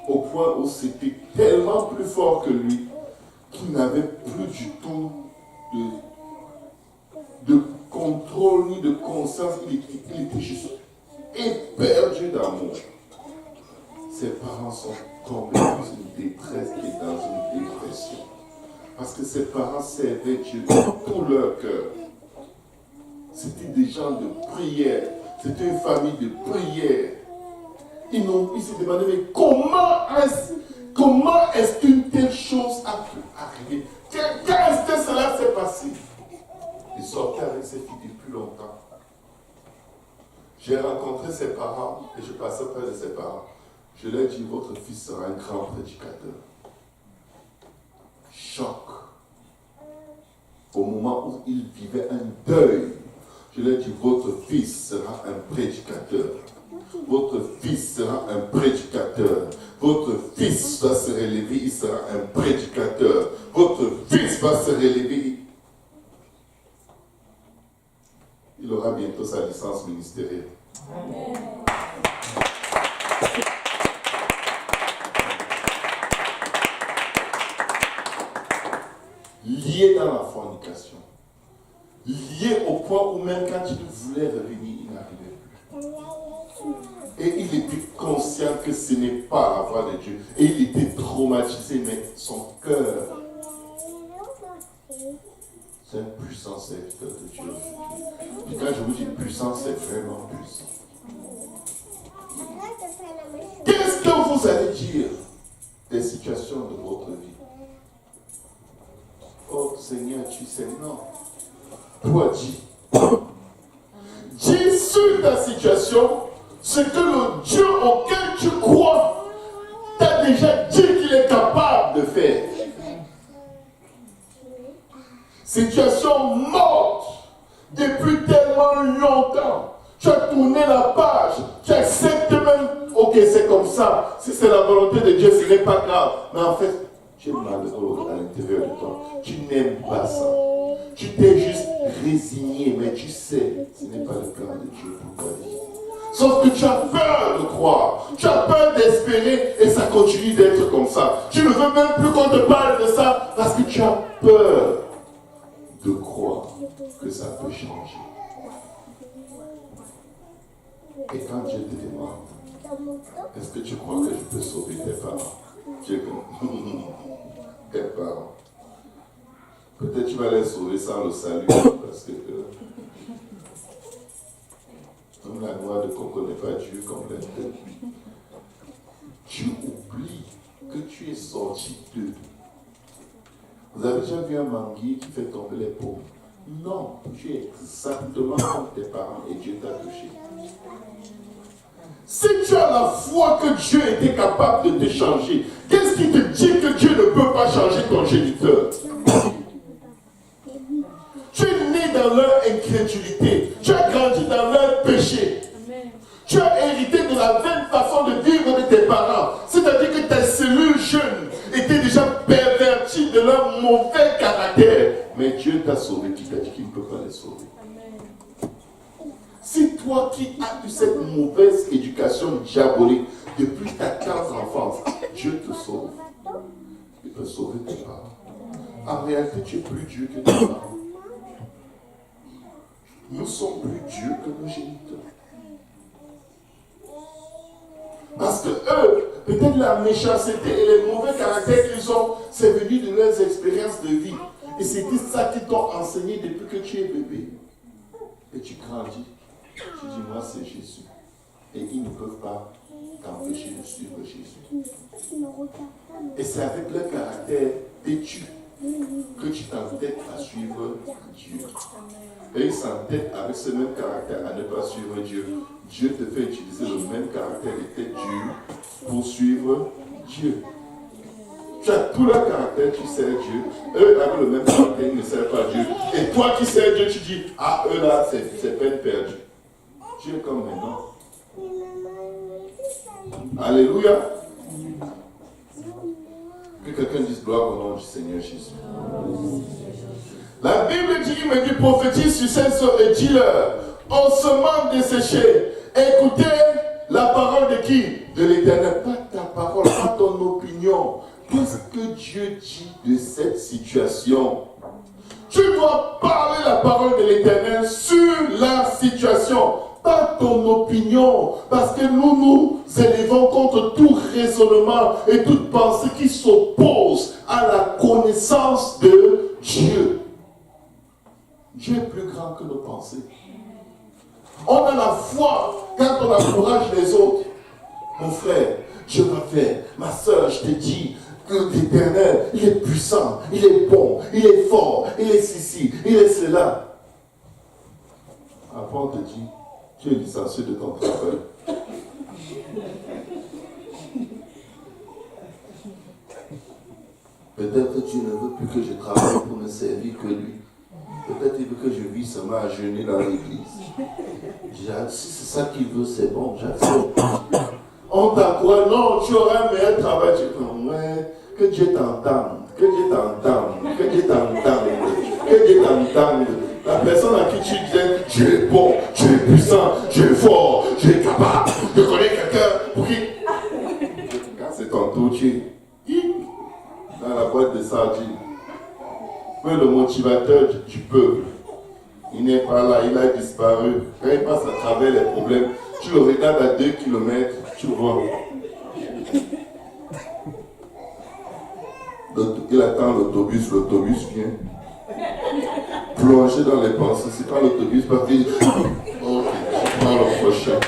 au point où c'était tellement plus fort que lui qu'il n'avait plus du tout de contrôle ni de conscience. Il était juste éperdu d'amour. Ses parents sont tombés dans une détresse et dans une dépression. Parce que ses parents servaient Dieu de tout leur cœur. C'était des gens de prière. C'était une famille de prière. Ils se demandaient, mais comment est-ce qu'une telle chose a pu arriver? Quand est-ce que cela s'est passé? Ils sortaient avec ses filles depuis longtemps. J'ai rencontré ses parents et je passais près de ses parents. Je leur ai dit, votre fils sera un grand prédicateur. Choc. Au moment où il vivait un deuil, je leur ai dit, votre fils sera un prédicateur. Votre fils sera un prédicateur. Votre fils va se relever, il sera un prédicateur. Votre fils va se relever. Il aura bientôt sa licence ministérielle. Amen. Lié dans la fornication. Lié au point où même quand il voulait revenir, il n'arrivait plus. Et il était conscient que ce n'est pas la voie de Dieu. Et il était traumatisé, mais son cœur, c'est un puissant serviteur de Dieu. Et quand je vous dis puissant, c'est vraiment puissant. Qu'est-ce que vous allez dire des situations de votre vie? Oh Seigneur, tu sais, non. Toi, dis. Dis sur ta situation ce que le Dieu auquel tu crois t'a déjà dit qu'il est capable de faire. Situation morte depuis tellement longtemps. Tu as tourné la page. Tu acceptes même, ok, c'est comme ça. Si c'est la volonté de Dieu, ce n'est pas grave. Mais en fait, tu es malheureux à l'intérieur de toi. Tu n'aimes pas ça. Tu t'es juste résigné, mais tu sais, ce n'est pas le plan de Dieu pour ta vie. Sauf que tu as peur de croire. Tu as peur d'espérer et ça continue d'être comme ça. Tu ne veux même plus qu'on te parle de ça parce que tu as peur de croire que ça peut changer. Et quand Dieu te demande, est-ce que tu crois que je peux sauver tes parents? Dieu dit, tes parents. Peut-être tu vas les sauver sans le salut, parce que comme la noix de coco n'est pas Dieu comme l'être. Tu oublies que tu es sorti d'eux. Vous avez déjà vu un manguier qui fait tomber les pommes? Non, tu es exactement comme tes parents et Dieu t'a touché. Si tu as la foi que Dieu était capable de te changer, qu'est-ce qui te dit que Dieu ne peut pas changer ton géniteur? Tu es né dans leur incrédulité. Tu as grandi dans leur péché. Tu as hérité de la même façon de vivre de tes parents. C'est-à-dire que tes cellules jeunes étaient déjà perverties de leur mauvais caractère. Mais Dieu t'a sauvé, qui t'a dit qu'il ne peut pas les sauver. C'est toi qui as eu cette mauvaise éducation diabolique depuis ta tendre enfance. Dieu te sauve. Il peut sauver tes parents. En réalité, tu es plus Dieu que tes parents. Nous sommes plus Dieu que nos géniteurs. Parce que eux, peut-être la méchanceté et les mauvais caractères qu'ils ont, c'est venu de leurs expériences de vie. Et c'était ça qu'ils t'ont enseigné depuis que tu es bébé. Et tu grandis. Tu dis, moi c'est Jésus. Et ils ne peuvent pas t'empêcher de suivre Jésus. Et c'est avec leur caractère têtu que tu t'entêtes à suivre Dieu. Et ils s'entêtent avec ce même caractère à ne pas suivre Dieu. Dieu te fait utiliser le même caractère et têtu pour suivre Dieu. Tu as tout leur caractère, tu sers Dieu. Eux avec le même caractère, ils ne servent pas Dieu. Et toi qui sers Dieu, tu dis, ah, eux là, c'est peine perdue. Dieu est comme maintenant. Alléluia. Que quelqu'un dise gloire au nom du Seigneur Jésus. La Bible dit, il me dit, prophétise sur ces eaux et dis-leur, on se manque dessécher. Écoutez la parole de qui? De l'Éternel. Pas ta parole, pas ton opinion. Qu'est-ce que Dieu dit de cette situation? Tu dois parler la parole de l'Éternel sur la situation, pas ton opinion. Parce que nous nous élevons contre tout raisonnement et toute pensée qui s'oppose à la connaissance de Dieu. Dieu est plus grand que nos pensées. On a la foi quand on encourage les autres. Mon frère, Dieu va faire. Ma soeur, je te dis que l'Éternel, il est puissant, il est bon, il est fort, il est ceci, il est cela. Après, on te dit, tu es licencié de ton travail. Peut-être que Dieu ne veut plus que je travaille pour ne servir que lui. Peut-être qu'il veut que je vis seulement à jeûner dans l'église. Si c'est ça qu'il veut, c'est bon, j'accepte. On t'encourage, non, tu auras un meilleur travail. Tu dis, ouais, que Dieu t'entende, que Dieu t'entende, que Dieu t'entende, que Dieu t'entende. La personne à qui tu dis, Dieu est bon, Dieu est puissant, Dieu est fort, Dieu est capable. Je connais quelqu'un pour qui. Quand c'est ton tour, tu es dans la boîte de sardines. Le motivateur du peuple, il n'est pas là, il a disparu. Quand il passe à travers les problèmes, tu le regardes à 2 km, tu le vois. Il attend l'autobus vient. Plongé dans les pensées, c'est quand l'autobus passe, il dit, ok, je prends le prochain.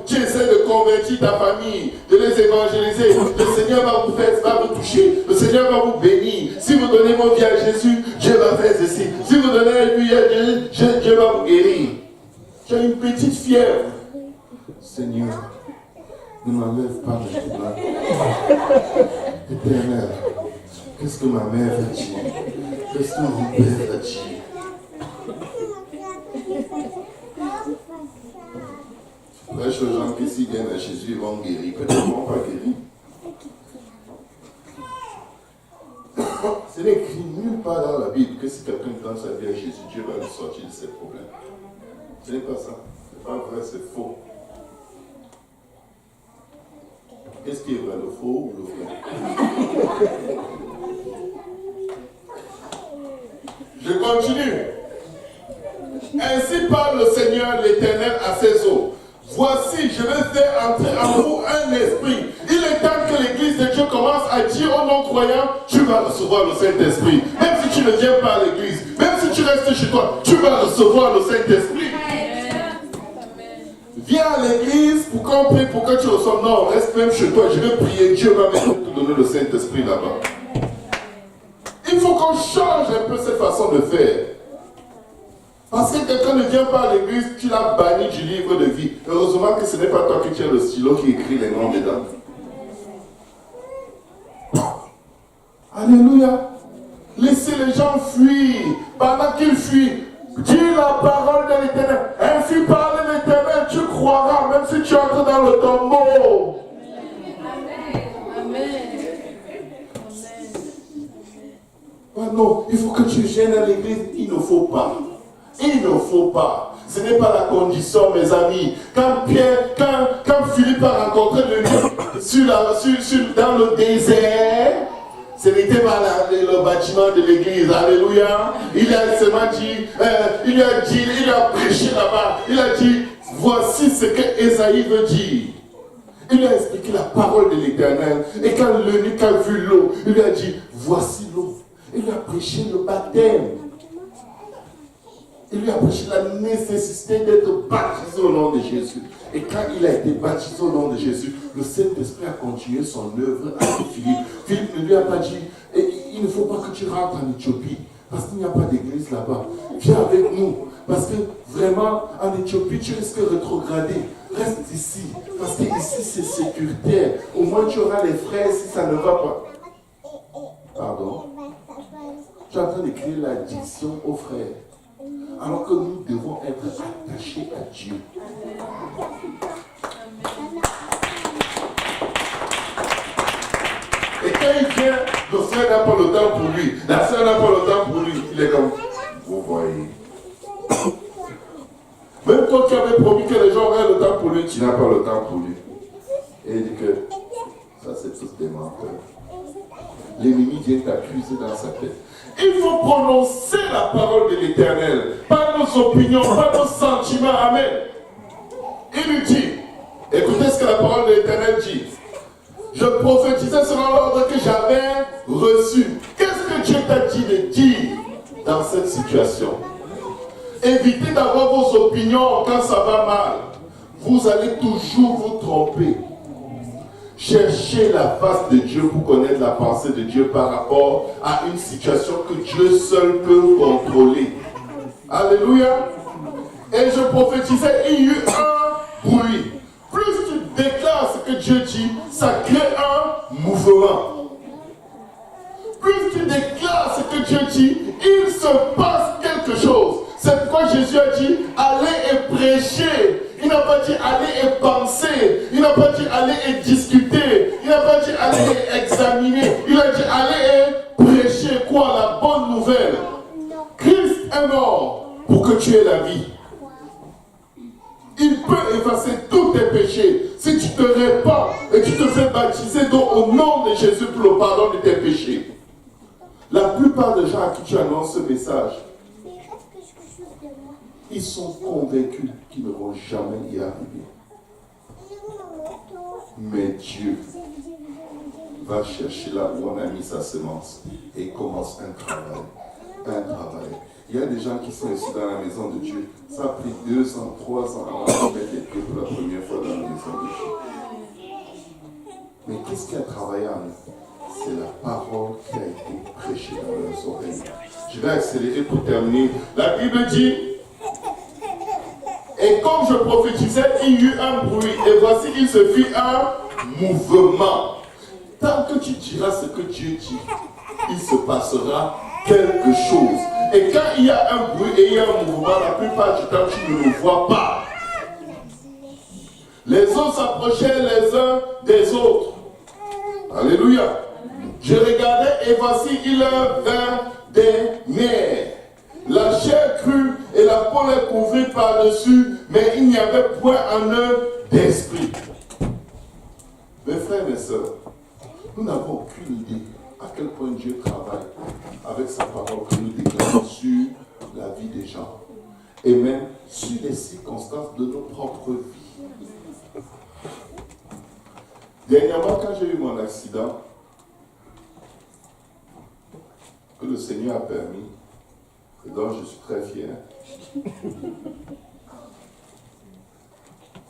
Tu essaies de convertir ta famille, de les évangéliser. Le Seigneur va vous toucher. Le Seigneur va vous bénir. Si vous donnez vos vies à Jésus, Dieu va faire ceci. Si vous donnez la vie à Jésus, Dieu va vous guérir. Tu as une petite fièvre. Seigneur, ne m'enlève pas de cela. Éternel, qu'est-ce que ma mère va dire? Qu'est-ce que mon père va dire? Prêche aux gens qui s'ils viennent à Jésus, ils vont guérir. Peut-être qu'ils ne vont pas guérir. Ce n'est écrit nulle part dans la Bible que si quelqu'un donne sa vie à Jésus, Dieu va lui sortir de ses problèmes. Ce n'est pas ça. Ce n'est pas vrai, c'est faux. Qu'est-ce qui est vrai, le faux ou le vrai? Je continue. Ainsi parle le Seigneur l'Éternel à ses eaux. Voici, je vais faire entrer en vous un esprit. Il est temps que l'église de Dieu commence à dire aux non-croyants, tu vas recevoir le Saint-Esprit. Même si tu ne viens pas à l'église, même si tu restes chez toi, tu vas recevoir le Saint-Esprit. Viens à l'église pour qu'on prie pour que tu reçoives. Non, reste même chez toi, je vais prier. Dieu va même te donner le Saint-Esprit là-bas. qu'on change un peu cette façon de faire. Parce que quelqu'un ne vient pas à l'église, tu l'as banni du livre de vie. Heureusement que ce n'est pas toi qui tiens le stylo qui écrit les noms dedans. Alléluia. Laissez les gens fuir. Pendant qu'ils fuient, dis la parole de l'Éternel. Ainsi parle l'Éternel, tu croiras, même si tu entres dans le tombeau. Ah non, il faut que tu gênes à l'église. Il ne faut pas. Il ne faut pas. Ce n'est pas la condition, mes amis. Quand Philippe a rencontré le dans le désert, ce n'était pas le bâtiment de l'église. Alléluia. Il a seulement dit, il a prêché là-bas. Il a dit, voici ce que Ésaïe veut dire. Il a expliqué la parole de l'Éternel. Et quand l'eunuque a vu l'eau, il lui a dit, voici l'eau. Il lui a prêché le baptême. Il lui a prêché la nécessité d'être baptisé au nom de Jésus. Et quand il a été baptisé au nom de Jésus, le Saint-Esprit a continué son œuvre avec Philippe. Philippe ne lui a pas dit, il ne faut pas que tu rentres en Éthiopie, parce qu'il n'y a pas d'église là-bas. Viens avec nous, parce que vraiment, en Éthiopie, tu risques de rétrograder. Reste ici, parce que ici, c'est sécuritaire. Au moins, tu auras les frères si ça ne va pas. Pardon? Tu es en train d'écrire l'addiction aux frères. Alors que nous devons être attachés à Dieu. Et quand il vient, le frère n'a pas le temps pour lui, la soeur n'a pas le temps pour lui, il est comme, vous voyez. Même toi qui avais promis que les gens auraient le temps pour lui, tu n'as pas le temps pour lui. Et il dit que, ça c'est tous des menteurs. L'ennemi vient t'accuser dans sa tête. Il faut prononcer la parole de l'Éternel, pas nos opinions, pas nos sentiments. Amen. Il lui dit, écoutez ce que la parole de l'Éternel dit. Je prophétisais selon l'ordre que j'avais reçu. Qu'est-ce que Dieu t'a dit de dire dans cette situation? Évitez d'avoir vos opinions quand ça va mal. Vous allez toujours vous tromper. Cherchez la face de Dieu pour connaître la pensée de Dieu par rapport à une situation que Dieu seul peut contrôler. Alléluia. Et je prophétisais, il y eut un bruit. Plus tu déclares ce que Dieu dit, ça crée un mouvement. Plus tu déclares ce que Dieu dit, il se passe quelque chose. C'est pourquoi Jésus a dit, allez et prêchez. Il n'a pas dit allez et penser. Il n'a pas dit allez et discuter. Il n'a pas dit allez et examiner. Il a dit allez et prêcher quoi? La bonne nouvelle. Christ est mort pour que tu aies la vie. Il peut effacer tous tes péchés. Si tu te répands et tu te fais baptiser donc au nom de Jésus pour le pardon de tes péchés. La plupart des gens à qui tu annonces ce message, ils sont convaincus qu'ils ne vont jamais y arriver. Mais Dieu va chercher là où on a mis sa semence et il commence un travail. Un travail. Il y a des gens qui sont ici dans la maison de Dieu. Ça a pris 2 ans, 3 ans avant de mettre les pieds pour la première fois dans la maison de Dieu. Mais qu'est-ce qui a travaillé en nous? C'est la parole qui a été prêchée dans leurs oreilles. Je vais accélérer pour terminer. La Bible dit, et comme je prophétisais, il y eut un bruit. Et voici, il se fit un mouvement. Tant que tu diras ce que Dieu dit, il se passera quelque chose. Et quand il y a un bruit et il y a un mouvement, la plupart du temps, tu ne le vois pas. Les autres s'approchaient les uns des autres. Alléluia. Je regardais et voici, il vint des nerfs. La chair crue et la peau les couvrit par-dessus, mais il n'y avait point en eux d'esprit. Mes frères et mes sœurs, nous n'avons aucune idée à quel point Dieu travaille avec sa parole que nous déclarons sur la vie des gens et même sur les circonstances de nos propres vies. Dernièrement, quand j'ai eu mon accident, que le Seigneur a permis, et dont je suis très fier,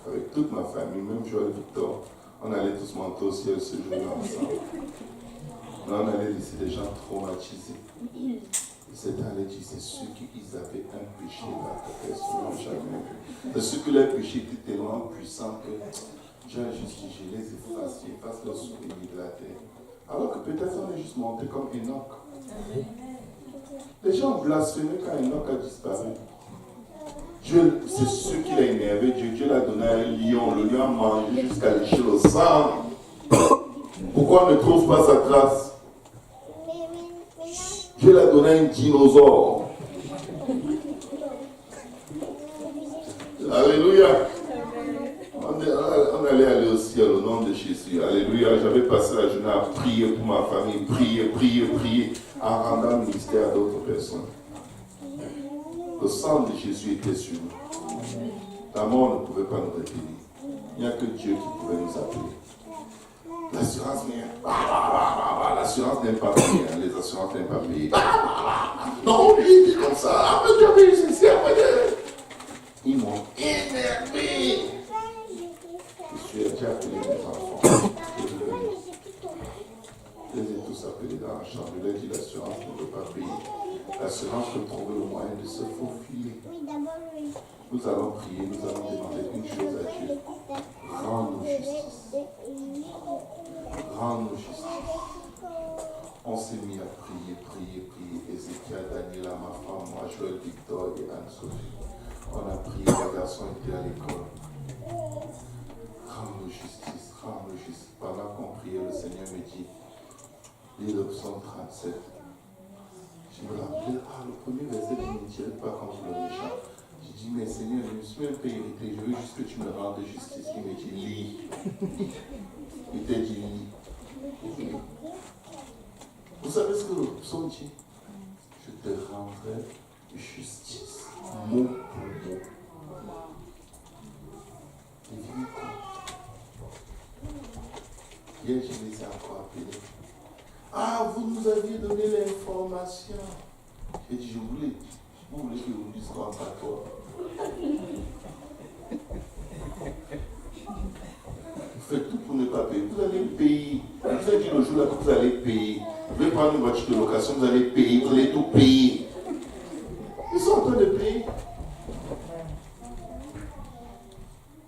avec toute ma famille, même Joël Victor, on allait tous monter au ciel ce jour-là ensemble. on allait laisser des gens traumatisés. Et c'est allé dire, c'est ceux qui avaient un péché là, que personne n'a jamais vu. C'est ceux que leur péché était tellement puissant que Dieu a juste dit, je les efface le souvenir de la terre. Alors que peut-être on est juste monté comme Enoch. Les gens ont blasphémé quand Enoch a disparu. Dieu, c'est ce qui l'a énervé. Dieu l'a donné à un lion. Le lion a mangé jusqu'à lécher le sang. Pourquoi on ne trouve pas sa trace? Dieu l'a donné à un dinosaure. Alléluia. On allait aller au ciel au nom de Jésus. Alléluia. J'avais passé la journée à prier pour ma famille. Prier. En rendant ministère à d'autres personnes. Le sang de Jésus était sur nous. La mort ne pouvait pas nous retenir. Il n'y a que Dieu qui pouvait nous appeler. L'assurance n'aime pas payer. Les assurances n'aiment pas payer. Non, lui, il dit comme ça. Mais tu as payé ceci, ils m'ont énervé. Je suis déjà appelé mes enfants. Je les ai tous appelés dans la chambre. Je leur ai dit l'assurance ne veut pas payer. L'assurance peut trouver le moyen de se faufiler. Nous allons prier, nous allons demander une chose à Dieu. Rends-nous justice. Rends-nous justice. On s'est mis à prier. Ézéchiel, Daniela, ma femme, moi, Joël, Victor et Anne-Sophie. On a prié, les garçons étaient à l'école. Rends-nous justice. Pendant qu'on priait, le Seigneur me dit, lis le psaume 37. Je me rappelais, le premier verset ne me tirait pas contre le méchant. Je dis, mais Seigneur, je me suis un peu irrité, je veux juste que tu me rendes justice. Il me dit, lis. Il t'a dit, lis. Vous savez ce que le psaume dit? Je te rendrai justice, mot pour mot. Devinez quoi? Hier, je les ai encore appelés. Vous nous aviez donné l'information. J'ai dit, vous voulez que je vous dise quoi pas toi? Vous faites tout pour ne pas payer. Vous allez payer. Je vous ai dit le jour là que vous allez payer. Vous voulez prendre une voiture de location, vous allez payer, vous allez tout payer. Ils sont en train de payer.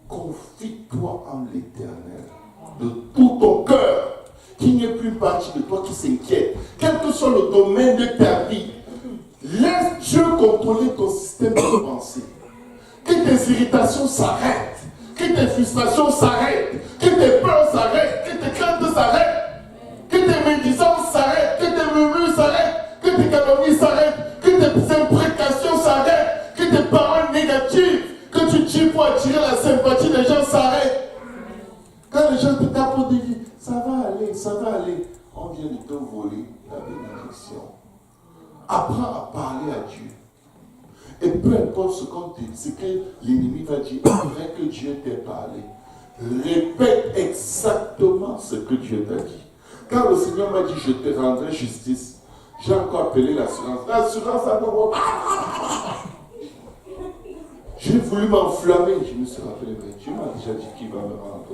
Confie-toi en l'Éternel de tout ton cœur. Qu'il n'y ait plus une partie de toi qui s'inquiète. Quel que soit le domaine de ta vie, laisse Dieu contrôler ton système de pensée. Que tes irritations s'arrêtent. Que tes frustrations s'arrêtent. Que tes peurs s'arrêtent. Que tes craintes s'arrêtent. Que tes médisances s'arrêtent. Que tes murmures s'arrêtent. Que tes calomnies s'arrêtent. Que tes imprécations s'arrêtent. Que tes paroles négatives que tu dis pour attirer la sympathie des gens s'arrêtent. Quand les gens te tapent au défi, ça va aller. On vient de te voler la bénédiction. Apprends à parler à Dieu. Et peu importe ce que l'ennemi va dire, après que Dieu t'ait parlé, répète exactement ce que Dieu t'a dit. Quand le Seigneur m'a dit, je te rendrai justice, j'ai encore appelé l'assurance. L'assurance a encore... J'ai voulu m'enflammer. Je me suis rappelé, mais Dieu m'a déjà dit qu'il va me rendre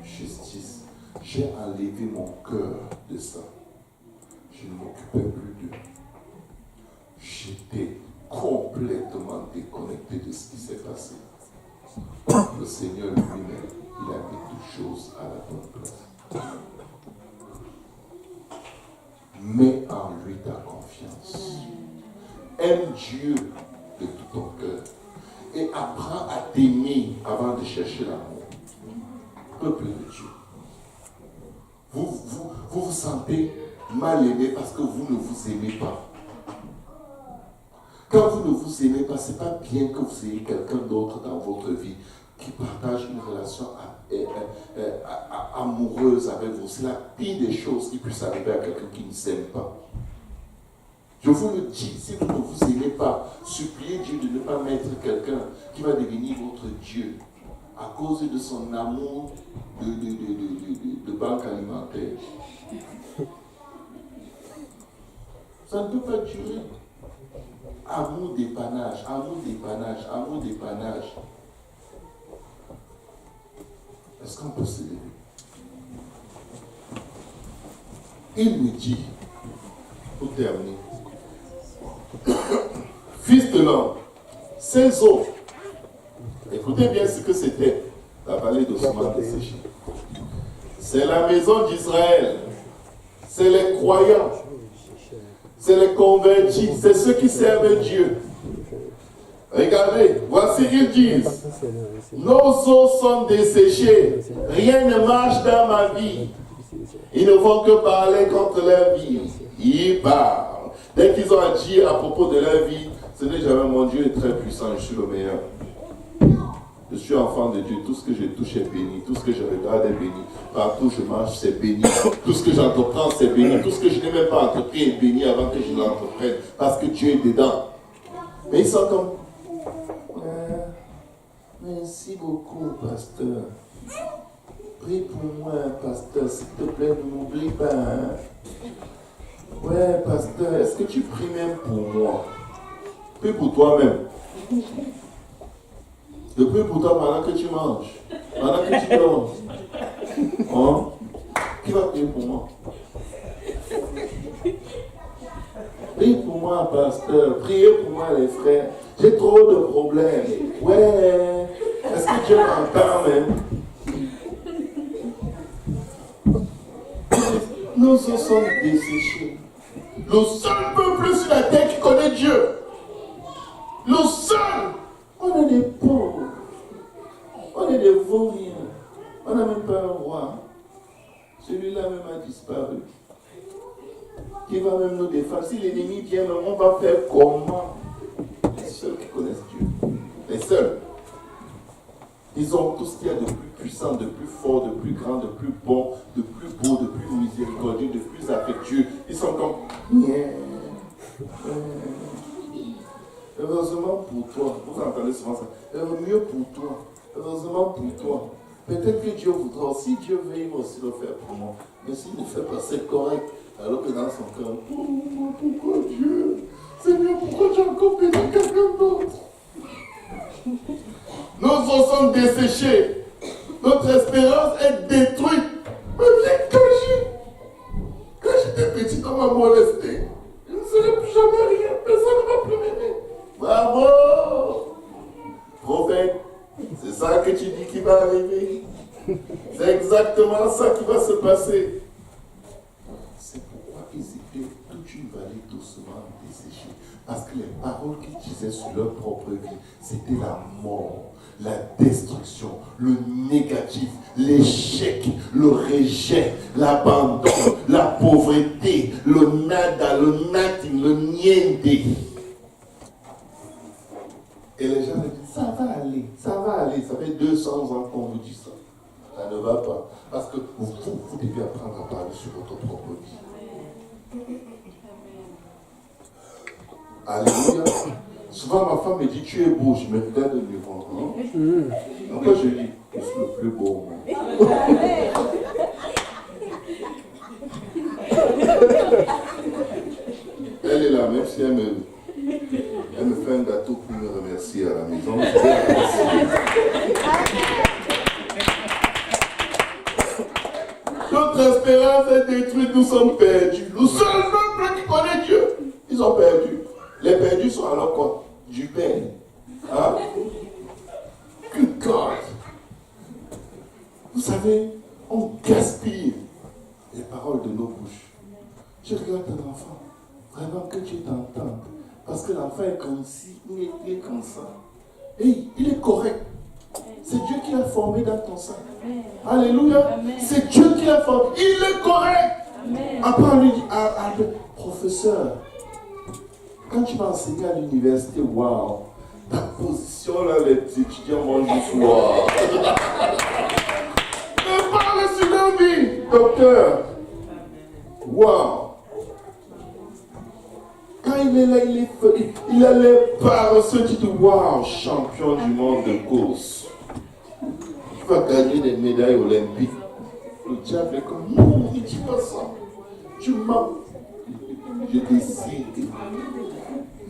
justice. J'ai enlevé mon cœur de ça. Je ne m'occupais plus d'eux. J'étais complètement déconnecté de ce qui s'est passé. Le Seigneur lui-même, il a mis toutes choses à la bonne place. Mets en lui ta confiance. Aime Dieu de tout ton cœur. Et apprends à t'aimer avant de chercher l'amour. Peuple de Dieu. Vous vous sentez mal aimé parce que vous ne vous aimez pas. Quand vous ne vous aimez pas, ce n'est pas bien que vous ayez quelqu'un d'autre dans votre vie qui partage une relation amoureuse avec vous. C'est la pire des choses qui puisse arriver à quelqu'un qui ne s'aime pas. Je vous le dis, si vous ne vous aimez pas, suppliez Dieu de ne pas mettre quelqu'un qui va devenir votre Dieu à cause de son amour de banque alimentaire. Ça ne peut pas durer. Amour dépannage. Est-ce qu'on peut se lever? il me dit, pour terminer, fils de l'homme, ces eaux, écoutez bien ce que c'était, la vallée d'ossements desséchés. C'est la maison d'Israël, c'est les croyants, c'est les convertis, c'est ceux qui servent Dieu. Regardez, voici qu'ils disent, nos eaux sont desséchées, rien ne marche dans ma vie. Ils ne font que parler contre leur vie. Ils parlent. Dès qu'ils ont à dire à propos de leur vie, ce n'est jamais mon Dieu est très puissant, je suis le meilleur. Je suis enfant de Dieu, tout ce que je touche est béni, tout ce que je regarde est béni, partout où je marche c'est béni, tout ce que j'entreprends c'est béni, tout ce que je n'ai même pas entrepris est béni avant que je l'entreprenne, parce que Dieu est dedans. Mais ils sont comme, merci beaucoup, pasteur. Prie pour moi, pasteur, s'il te plaît, ne m'oublie pas. Ouais, pasteur, est-ce que tu pries même pour moi? Prie pour toi-même. Je prie pour toi pendant que tu manges, pendant que tu dors. Hein? Qui va prier pour moi? Prie pour moi, pasteur. Priez pour moi, les frères. J'ai trop de problèmes. Ouais. Est-ce que Dieu m'entend même? Nos eaux sont desséchés. Le seul peuple sur la terre qui connaît Dieu. Le seul. On est des pauvres. On est des vauriens. On n'a même pas un roi. Celui-là même a disparu. Qui va même nous défendre. Si l'ennemi vient, on va faire comment? Les seuls qui connaissent Dieu. Les seuls. Ils ont tout ce qu'il y a de plus puissant, de plus fort, de plus grand, de plus bon, de plus beau, de plus miséricordieux, de plus affectueux. Ils sont comme... Heureusement pour toi, vous entendez souvent ça, mieux pour toi, heureusement pour toi. Peut-être que Dieu voudra, si Dieu veut, il va aussi le faire pour moi. Mais s'il ne fait pas, c'est correct. Alors que dans son cœur, pourquoi Dieu? Seigneur, pourquoi tu as encore béni quelqu'un d'autre? Nos eaux sont desséchées. Notre espérance est détruite. Mais bien quand j'étais petit, on m'a molesté. Je ne serai plus jamais rien. Personne ne va plus m'aimer. Bravo! Prophète, c'est ça que tu dis qui va arriver. C'est exactement ça qui va se passer. C'est pourquoi ils étaient toute une vallée doucement desséchée. Parce que les paroles qu'ils disaient sur leur propre vie, c'était la mort, la destruction, le négatif, l'échec, le rejet, l'abandon, la pauvreté, le nada, le nothing, le niente. Et les gens disent, ça va aller. Ça fait 200 ans qu'on vous dit ça. Ça ne va pas. Parce que vous devez apprendre à parler sur votre propre vie. Alléluia. Souvent ma femme me dit, tu es beau, je me regarde de miroir. Donc moi je dis, je suis le plus beau au monde. Elle est là, même si elle me fait un gâteau pour me remercier à la maison. Notre espérance est détruite, nous sommes perdus. Le seul peuple qui connaît Dieu, ils ont perdu. Les perdus sont alors quoi? Du Père. Hein? Good God. Vous savez, on gaspille les paroles de nos bouches. Je regarde ton enfant, vraiment que tu t'entends. Parce que l'enfant est comme ci, il est comme ça. Et il est correct. C'est Dieu qui l'a formé dans ton sein. Alléluia. C'est Dieu qui l'a formé. Il est correct. Après, on lui dit, professeur, quand tu vas enseigner à l'université, waouh, ta position là, les étudiants vont juste waouh. Mais parle sur leur vie, docteur. Waouh. Quand il est là, il a les parts, ceux qui disent waouh, champion du monde de course. Tu vas gagner des médailles olympiques. Le diable est comme, non, ne dis pas ça. Tu mens. Je décide.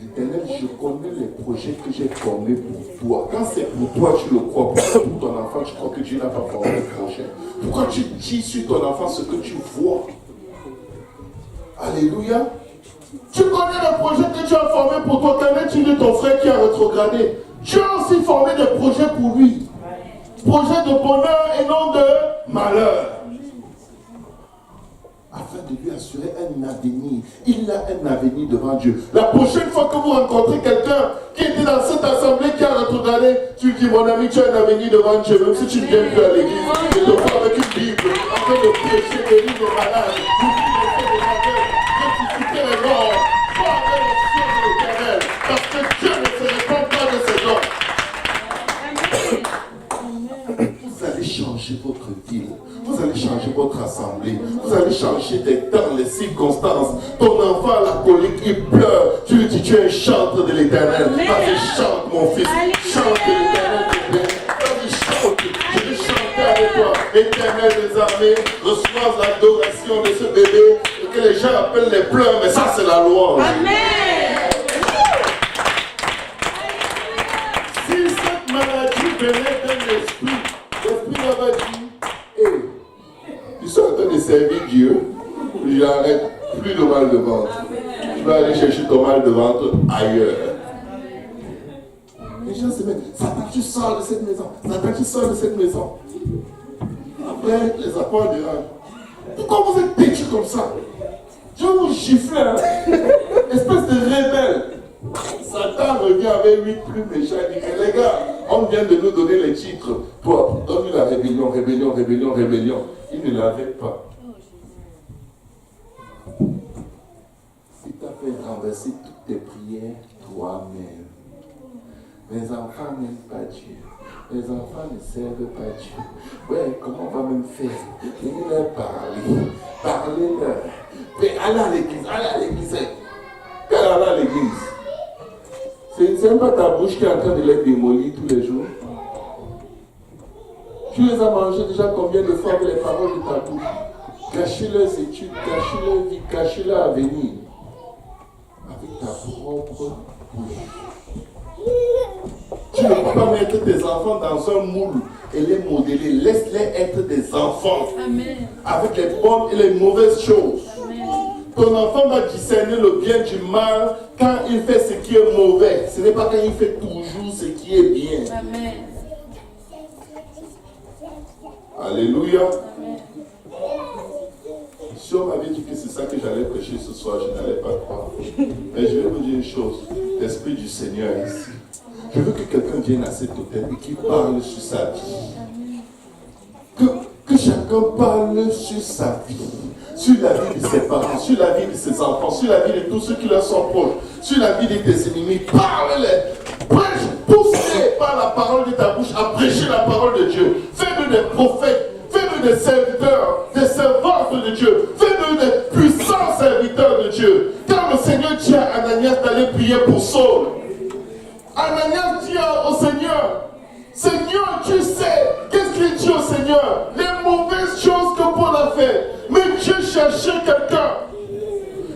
L'Éternel, je connais les projets que j'ai formés pour toi. Quand c'est pour toi, tu le crois. Pourquoi pour ton enfant, tu crois que Dieu n'a pas formé le projet? Pourquoi tu dis sur ton enfant ce que tu vois? Alléluia. Tu connais le projet que tu as formé pour toi. Qu'en est-il de ton frère qui a rétrogradé? Tu as aussi formé des projets pour lui. Projet de bonheur et non de malheur. Afin de lui assurer un avenir. Il a un avenir devant Dieu. La prochaine fois que vous rencontrez quelqu'un qui était dans cette assemblée qui a rétrogradé, tu lui dis, mon ami, tu as un avenir devant Dieu, même si tu ne viens plus à l'église. Je te vois avec une Bible, en train de prêcher des livres malades, ressusciter les morts, croire avec le ciel de l'Éternel, parce que Dieu ne se répand pas de ses dons. Vous allez changer votre ville. Vous allez changer votre assemblée. Vous allez changer dans les circonstances. Ton enfant à la colique, il pleure. Tu lui dis, tu es un chantre de l'Éternel. Vas-y, chante mon fils. Chante de l'Éternel. Vas-y, chante. Je vais chanter avec toi. Éternel des armées, reçois l'adoration de ce bébé. Et que les gens appellent les pleurs, mais ça c'est la louange. Amen. Si cette maladie venait d'un esprit, l'esprit m'avait dit, hey, tu sont en train de servir Dieu, j'arrête plus de mal de ventre. Tu vas aller chercher ton mal de ventre ailleurs. Les gens se mettent, Satan, tu sors de cette maison. Satan, tu sors de cette maison. Après, les apôtres diront, pourquoi vous êtes têtus comme ça? Je vais vous gifler, hein? Espèce de rebelle. Satan revient avec 8 plumes méchants et dit, les gars, on vient de nous donner les titres. Toi, donne-lui la rébellion, rébellion, rébellion, rébellion. Il ne l'avait pas. Il t'a fait renverser toutes tes prières toi-même. Les enfants n'aiment pas Dieu. Les enfants ne servent pas Dieu. Ouais, comment on va même faire? Venez leur parler. Parlez-leur. Mais allez à l'église, allez à l'église. Quand elle va à l'église, c'est même pas ta bouche qui est en train de les démolir tous les jours. Tu les as mangés déjà combien de fois avec les paroles de ta bouche? Gâcher leurs études, gâcher leur vie, gâcher leur avenir. Avec ta propre bouche. Tu ne peux pas mettre tes enfants dans un moule et les modeler. Laisse-les être des enfants. Amen. Avec les bonnes et les mauvaises choses. Amen. Ton enfant va discerner le bien du mal quand il fait ce qui est mauvais. Ce n'est pas quand il fait toujours ce qui est bien. Amen. Alléluia. Amen. Si on m'avait dit que c'est ça que j'allais prêcher ce soir, je n'allais pas croire. Mais je vais vous dire une chose. L'Esprit du Seigneur est ici. Je veux que quelqu'un vienne à cet hôtel et qu'il parle sur sa vie. Que chacun parle sur sa vie. Sur la vie de ses parents, sur la vie de ses enfants, sur la vie de tous ceux qui leur sont proches, sur la vie de tes ennemis. Parle-les. Prêche, pousse-les par la parole de ta bouche à prêcher la parole de Dieu. Fais-nous des prophètes. Fais-nous des serviteurs, des servantes de Dieu. Fais-nous des puissants serviteurs de Dieu. Quand le Seigneur dit à Ananias d'aller prier pour Saul, Ananias dit au Seigneur, Seigneur, tu sais, qu'est-ce qu'il dit au Seigneur? Les mauvaises choses que Paul a fait. Mais Dieu cherchait quelqu'un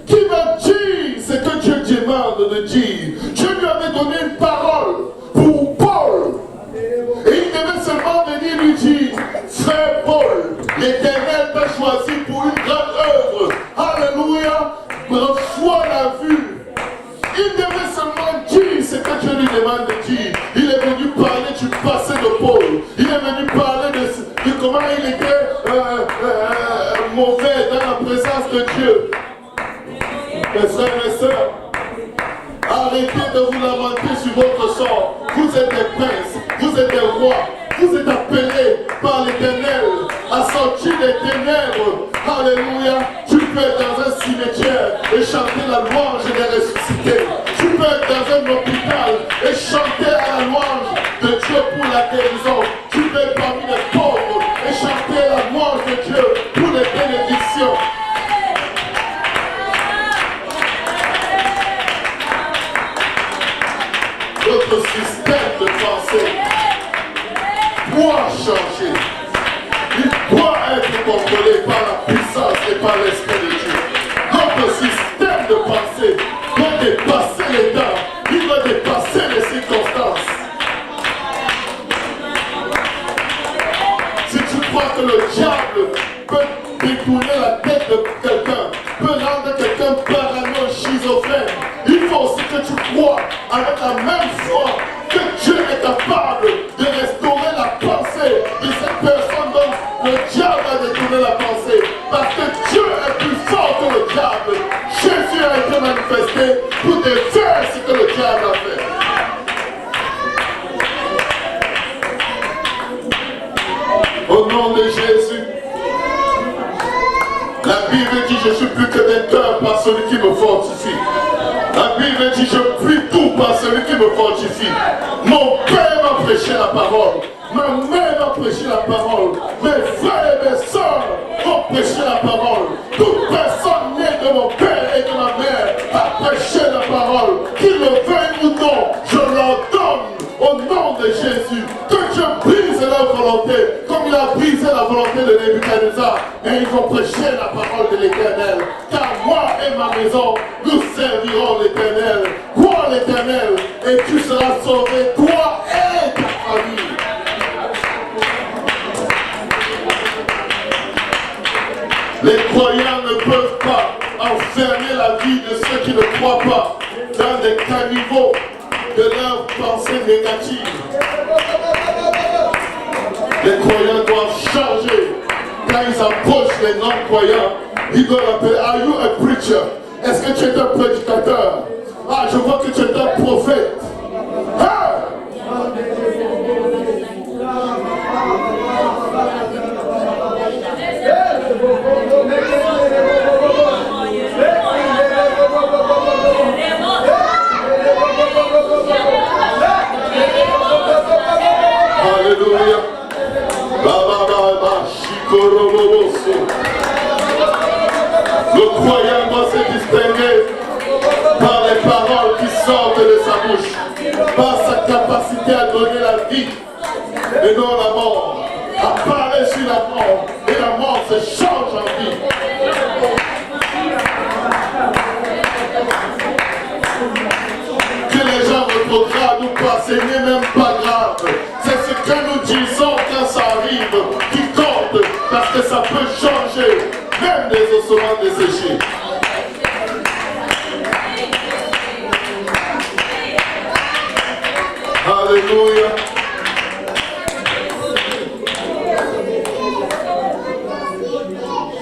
qui va dire ce que Dieu demande de dire. Dieu lui avait donné une parole pour Paul. Et il devait seulement venir lui dire, frère Paul, l'Éternel t'a choisi pour une grande œuvre. Alléluia, reçois la vue. Il devait seulement dire ce que Dieu lui demande de dire. Il est venu parler du passé de Paul. Il est venu parler de comment il était mauvais dans la présence de Dieu. Mes frères et sœurs, arrêtez de vous lamenter sur votre sort. Vous êtes des princes, vous êtes des rois, vous êtes appelés par l'Éternel à sortir des ténèbres. Alléluia. Tu peux être dans un cimetière et chanter la louange des ressuscités. Tu peux être dans un hôpital et chanter à la louange de Dieu pour la guérison. Tu peux être parmi les pauvres et chanter la louange de Dieu pour les bénédictions. Notre système de pensée doit changer. Il doit être contrôlé par la puissance et par l'Esprit de Dieu. Notre système de pensée doit dépasser les temps. Il doit dépasser les circonstances. Si tu crois que le diable peut détourner la tête de quelqu'un, peut rendre quelqu'un je suis plus que vainqueur par celui qui me fortifie. La Bible dit, je puis tout par celui qui me fortifie. Mon père m'a prêché la parole. Ma mère m'a prêché la parole. Mes frères et mes soeurs ont prêché la parole. Toute personne née de mon père et de ma mère a prêché la parole. Qu'il le veuille ou non, je leur donne au nom de Jésus. Que Dieu brise leur volonté, comme il a brisé la volonté de Nebuchadnezzar. Et ils vont prêcher la parole de l'Éternel. Car moi et ma maison, nous servirons l'Éternel. Crois l'Éternel et tu seras sauvé, toi et ta famille. Les croyants ne peuvent pas enfermer la vie de ceux qui ne croient pas dans des caniveaux de leurs pensées négatives. Les croyants doivent changer. Quand ils approchent les non-croyants, ils doivent appeler, are you a preacher? Est-ce que tu es un prédicateur? Ah, je vois que tu es un prophète. Ah! Alléluia. Le croyant doit se distinguer par les paroles qui sortent de sa bouche, par sa capacité à donner la vie et non la mort, à parler sur la mort, et la mort se change en vie. Que les gens rétrogradent ou pas, ce n'est même pas grave. C'est ce que nous disons quand ça arrive qui compte, parce que ça peut changer même des ossements desséchés. Alléluia.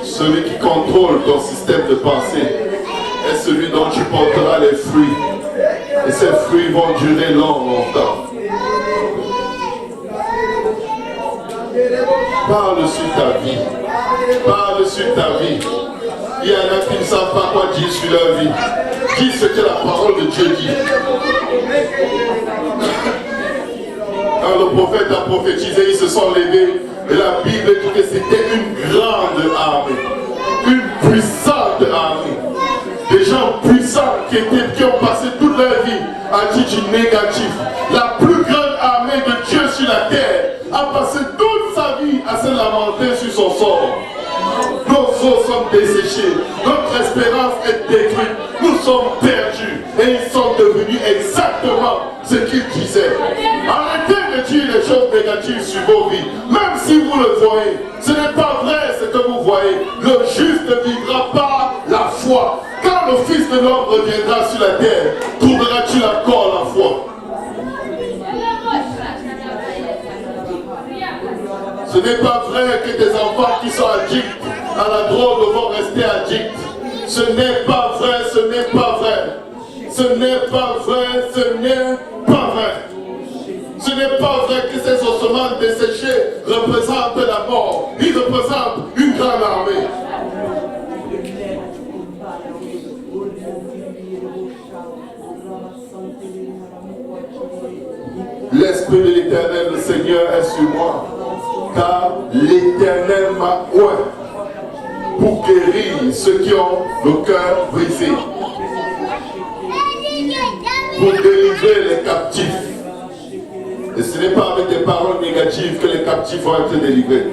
Celui qui contrôle ton système de pensée est celui dont tu porteras les fruits. Et ces fruits vont durer longtemps. Parle sur ta vie. Parle sur ta vie. Il y en a qui ne savent pas quoi dire sur leur vie. Dis ce que la parole de Dieu dit. Quand le prophète a prophétisé, ils se sont levés. Et la Bible dit que c'était une grande armée. Une puissante armée. Des gens puissants qui ont passé toute leur vie à dire du négatif. La plus grande armée de Dieu sur la terre a passé toute sa vie à se lamenter sur son sort. Nos os sont desséchés, notre espérance est détruite, nous sommes perdus et ils sont devenus exactement ce qu'ils disaient. Arrêtez de dire les choses négatives sur vos vies, même si vous le voyez. Ce n'est pas vrai ce que vous voyez. Le juste vivra par la foi. Quand le Fils de l'homme reviendra sur la terre, trouveras-tu encore la foi? Ce n'est pas vrai que des enfants qui sont addicts à la drogue vont rester addicts. Ce n'est pas vrai, ce n'est pas vrai. Ce n'est pas vrai, ce n'est pas vrai. Ce n'est pas vrai que ces ossements desséchés représentent la mort. Ils représentent une grande armée. L'Esprit de l'Éternel, le Seigneur, est sur moi. Car l'Éternel m'a oint pour guérir ceux qui ont le cœur brisé, pour délivrer les captifs. Et ce n'est pas avec des paroles négatives que les captifs vont être délivrés.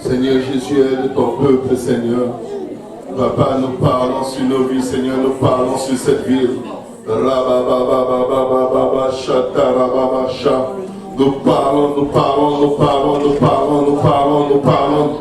Seigneur Jésus, aide ton peuple, Seigneur. Papa, nous parlons sur nos vies, Seigneur, nous parlons sur cette ville. Nous parlons, nous parlons, nous parlons, nous parlons, nous parlons, nous parlons.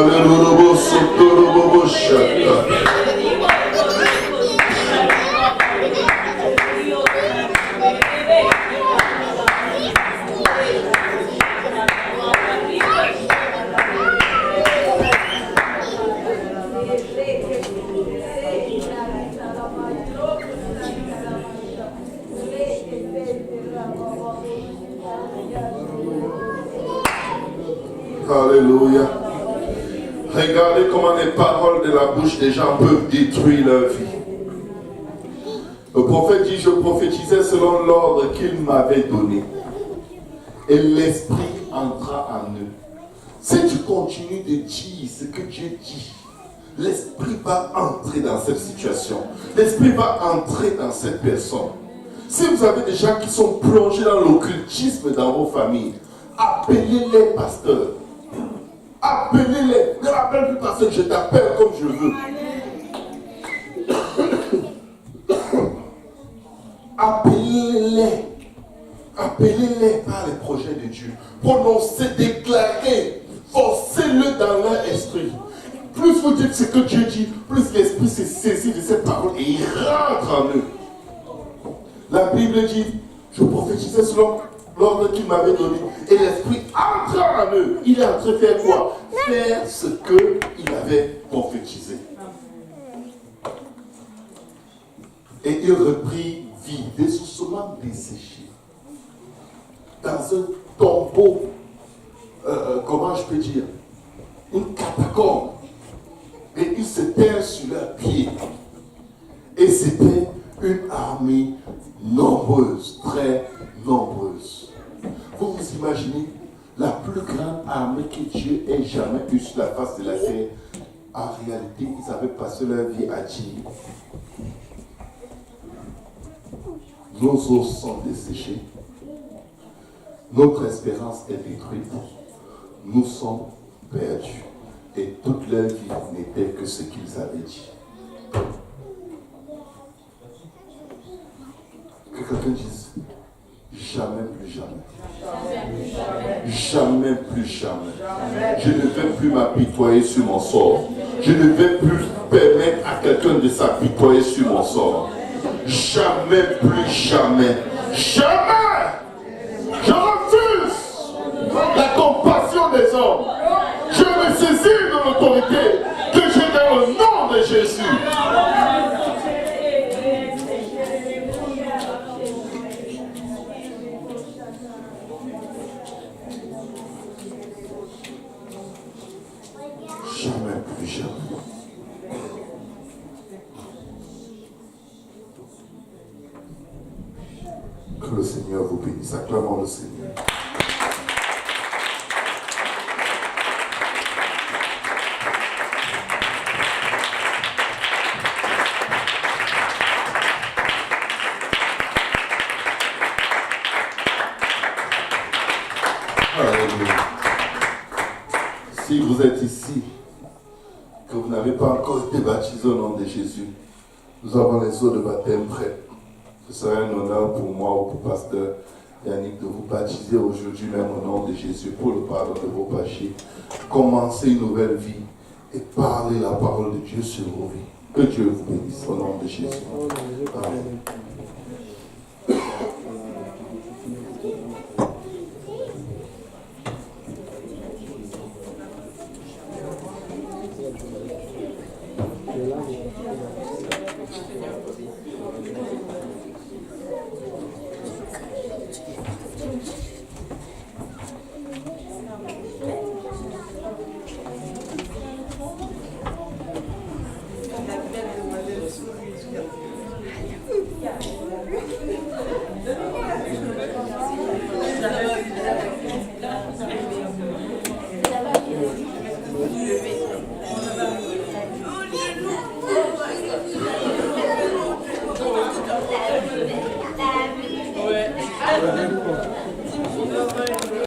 Alléluia, Sotorobo Shaka. Alléluia. Regardez comment les paroles de la bouche des gens peuvent détruire leur vie. Le prophète dit, je prophétisais selon l'ordre qu'il m'avait donné. Et l'esprit entra en eux. Si tu continues de dire ce que Dieu dit, l'esprit va entrer dans cette situation. L'esprit va entrer dans cette personne. Si vous avez des gens qui sont plongés dans l'occultisme dans vos familles, appelez-les pasteurs. Appelez-les. Ne rappelle plus pasteur, je t'appelle comme je veux. Appelez-les. Appelez-les par les projets de Dieu. Prononcez, déclarez. Forcez-le dans leur esprit. Plus vous dites ce que Dieu dit, plus l'esprit se saisit de cette parole et il rentre en eux. La Bible dit, je prophétisais selon l'ordre qu'il m'avait donné. Et l'esprit entre en eux. Il est en train de faire quoi? Faire ce qu'il avait prophétisé. Et il reprit vie, des ossements desséchés. Dans un tombeau, comment je peux dire, une catacombe. Et ils se tinrent sur leurs pieds. Et c'était une armée nombreuse, très nombreuse. Vous vous imaginez la plus grande armée que Dieu ait jamais eue sur la face de la terre. En réalité, ils avaient passé leur vie à dire, nos os sont desséchés, notre espérance est détruite, nous sommes perdus. Et toute leur vie n'était que ce qu'ils avaient dit. Que quelqu'un dise, jamais plus jamais. Jamais plus jamais. Je ne vais plus m'apitoyer sur mon sort. Je ne vais plus permettre à quelqu'un de s'apitoyer sur mon sort. Jamais plus jamais. Jamais. Je refuse la compassion des hommes. Je me saisis de l'autorité que j'ai dans le nom de Jésus. Jamais plus jamais. Que le Seigneur vous bénisse. Acclamons le Seigneur. Si vous êtes ici, que vous n'avez pas encore été baptisé au nom de Jésus, nous avons les eaux de baptême prêtes. Ce serait un honneur pour moi ou pour pasteur Yannick, de vous baptiser aujourd'hui même au nom de Jésus pour le pardon de vos péchés. Commencez une nouvelle vie et parlez la parole de Dieu sur vos vies. Que Dieu vous bénisse au nom de Jésus. Amen. Ouais.